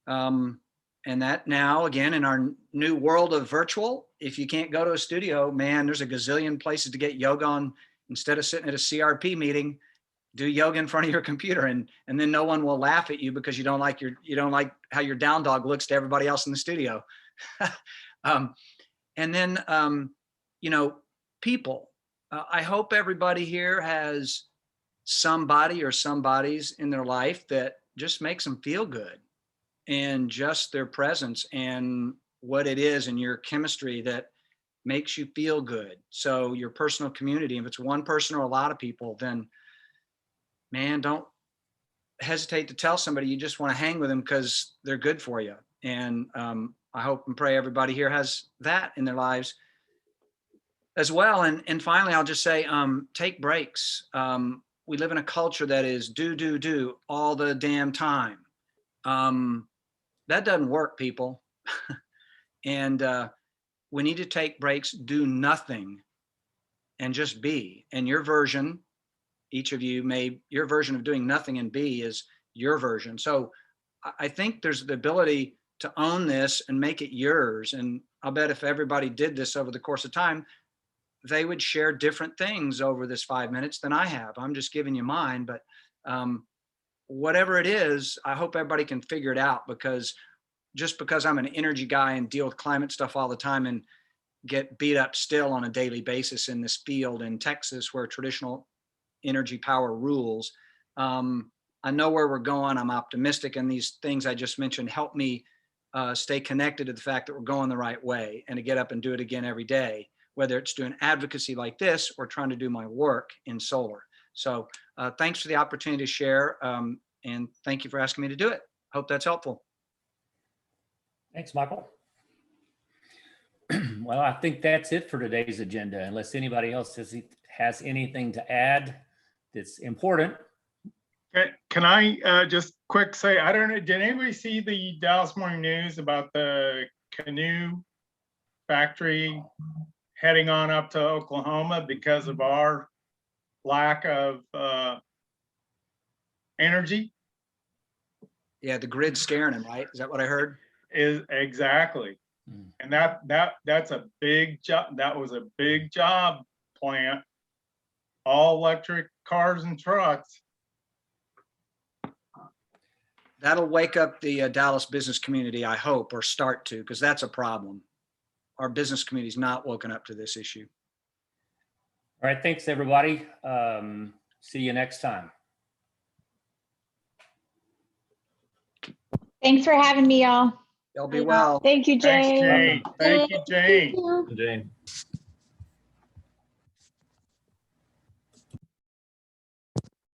And that now, again, in our new world of virtual, if you can't go to a studio, man, there's a gazillion places to get yoga on. Instead of sitting at a CRP meeting, do yoga in front of your computer, and then no one will laugh at you because you don't like how your down dog looks to everybody else in the studio. And then, you know, people. I hope everybody here has somebody or somebodies in their life that just makes them feel good, and just their presence and what it is in your chemistry that makes you feel good. So your personal community, if it's one person or a lot of people, then man, don't hesitate to tell somebody you just want to hang with them because they're good for you. And I hope and pray everybody here has that in their lives as well. And finally, I'll just say, take breaks. We live in a culture that is do all the damn time. That doesn't work, people. And we need to take breaks, do nothing, and just be. And your version, each of you your version of doing nothing and be is your version. So I think there's the ability to own this and make it yours. And I'll bet if everybody did this over the course of time, they would share different things over this 5 minutes than I have. I'm just giving you mine, but whatever it is, I hope everybody can figure it out, because just because I'm an energy guy and deal with climate stuff all the time and get beat up still on a daily basis in this field in Texas where traditional energy power rules, I know where we're going. I'm optimistic, and these things I just mentioned help me stay connected to the fact that we're going the right way, and to get up and do it again every day, whether it's doing advocacy like this or trying to do my work in solar. So thanks for the opportunity to share, and thank you for asking me to do it. Hope that's helpful. Thanks, Michael. Well, I think that's it for today's agenda, unless anybody else has anything to add that's important. Can I just quick say, I don't know, did anybody see the Dallas Morning News about the canoe factory heading on up to Oklahoma because of our lack of energy. Yeah, the grid's scaring them, right? Is that what I heard? Is exactly. And that's a big job. That was a big job plant. All electric cars and trucks. That'll wake up the Dallas business community, I hope, or start to, because that's a problem. Our business community's not woken up to this issue. All right, thanks, everybody. See you next time. Thanks for having me, y'all. Y'all be well. Thank you, Thanks, Jane. Jane. Thank you, Jane. Jane.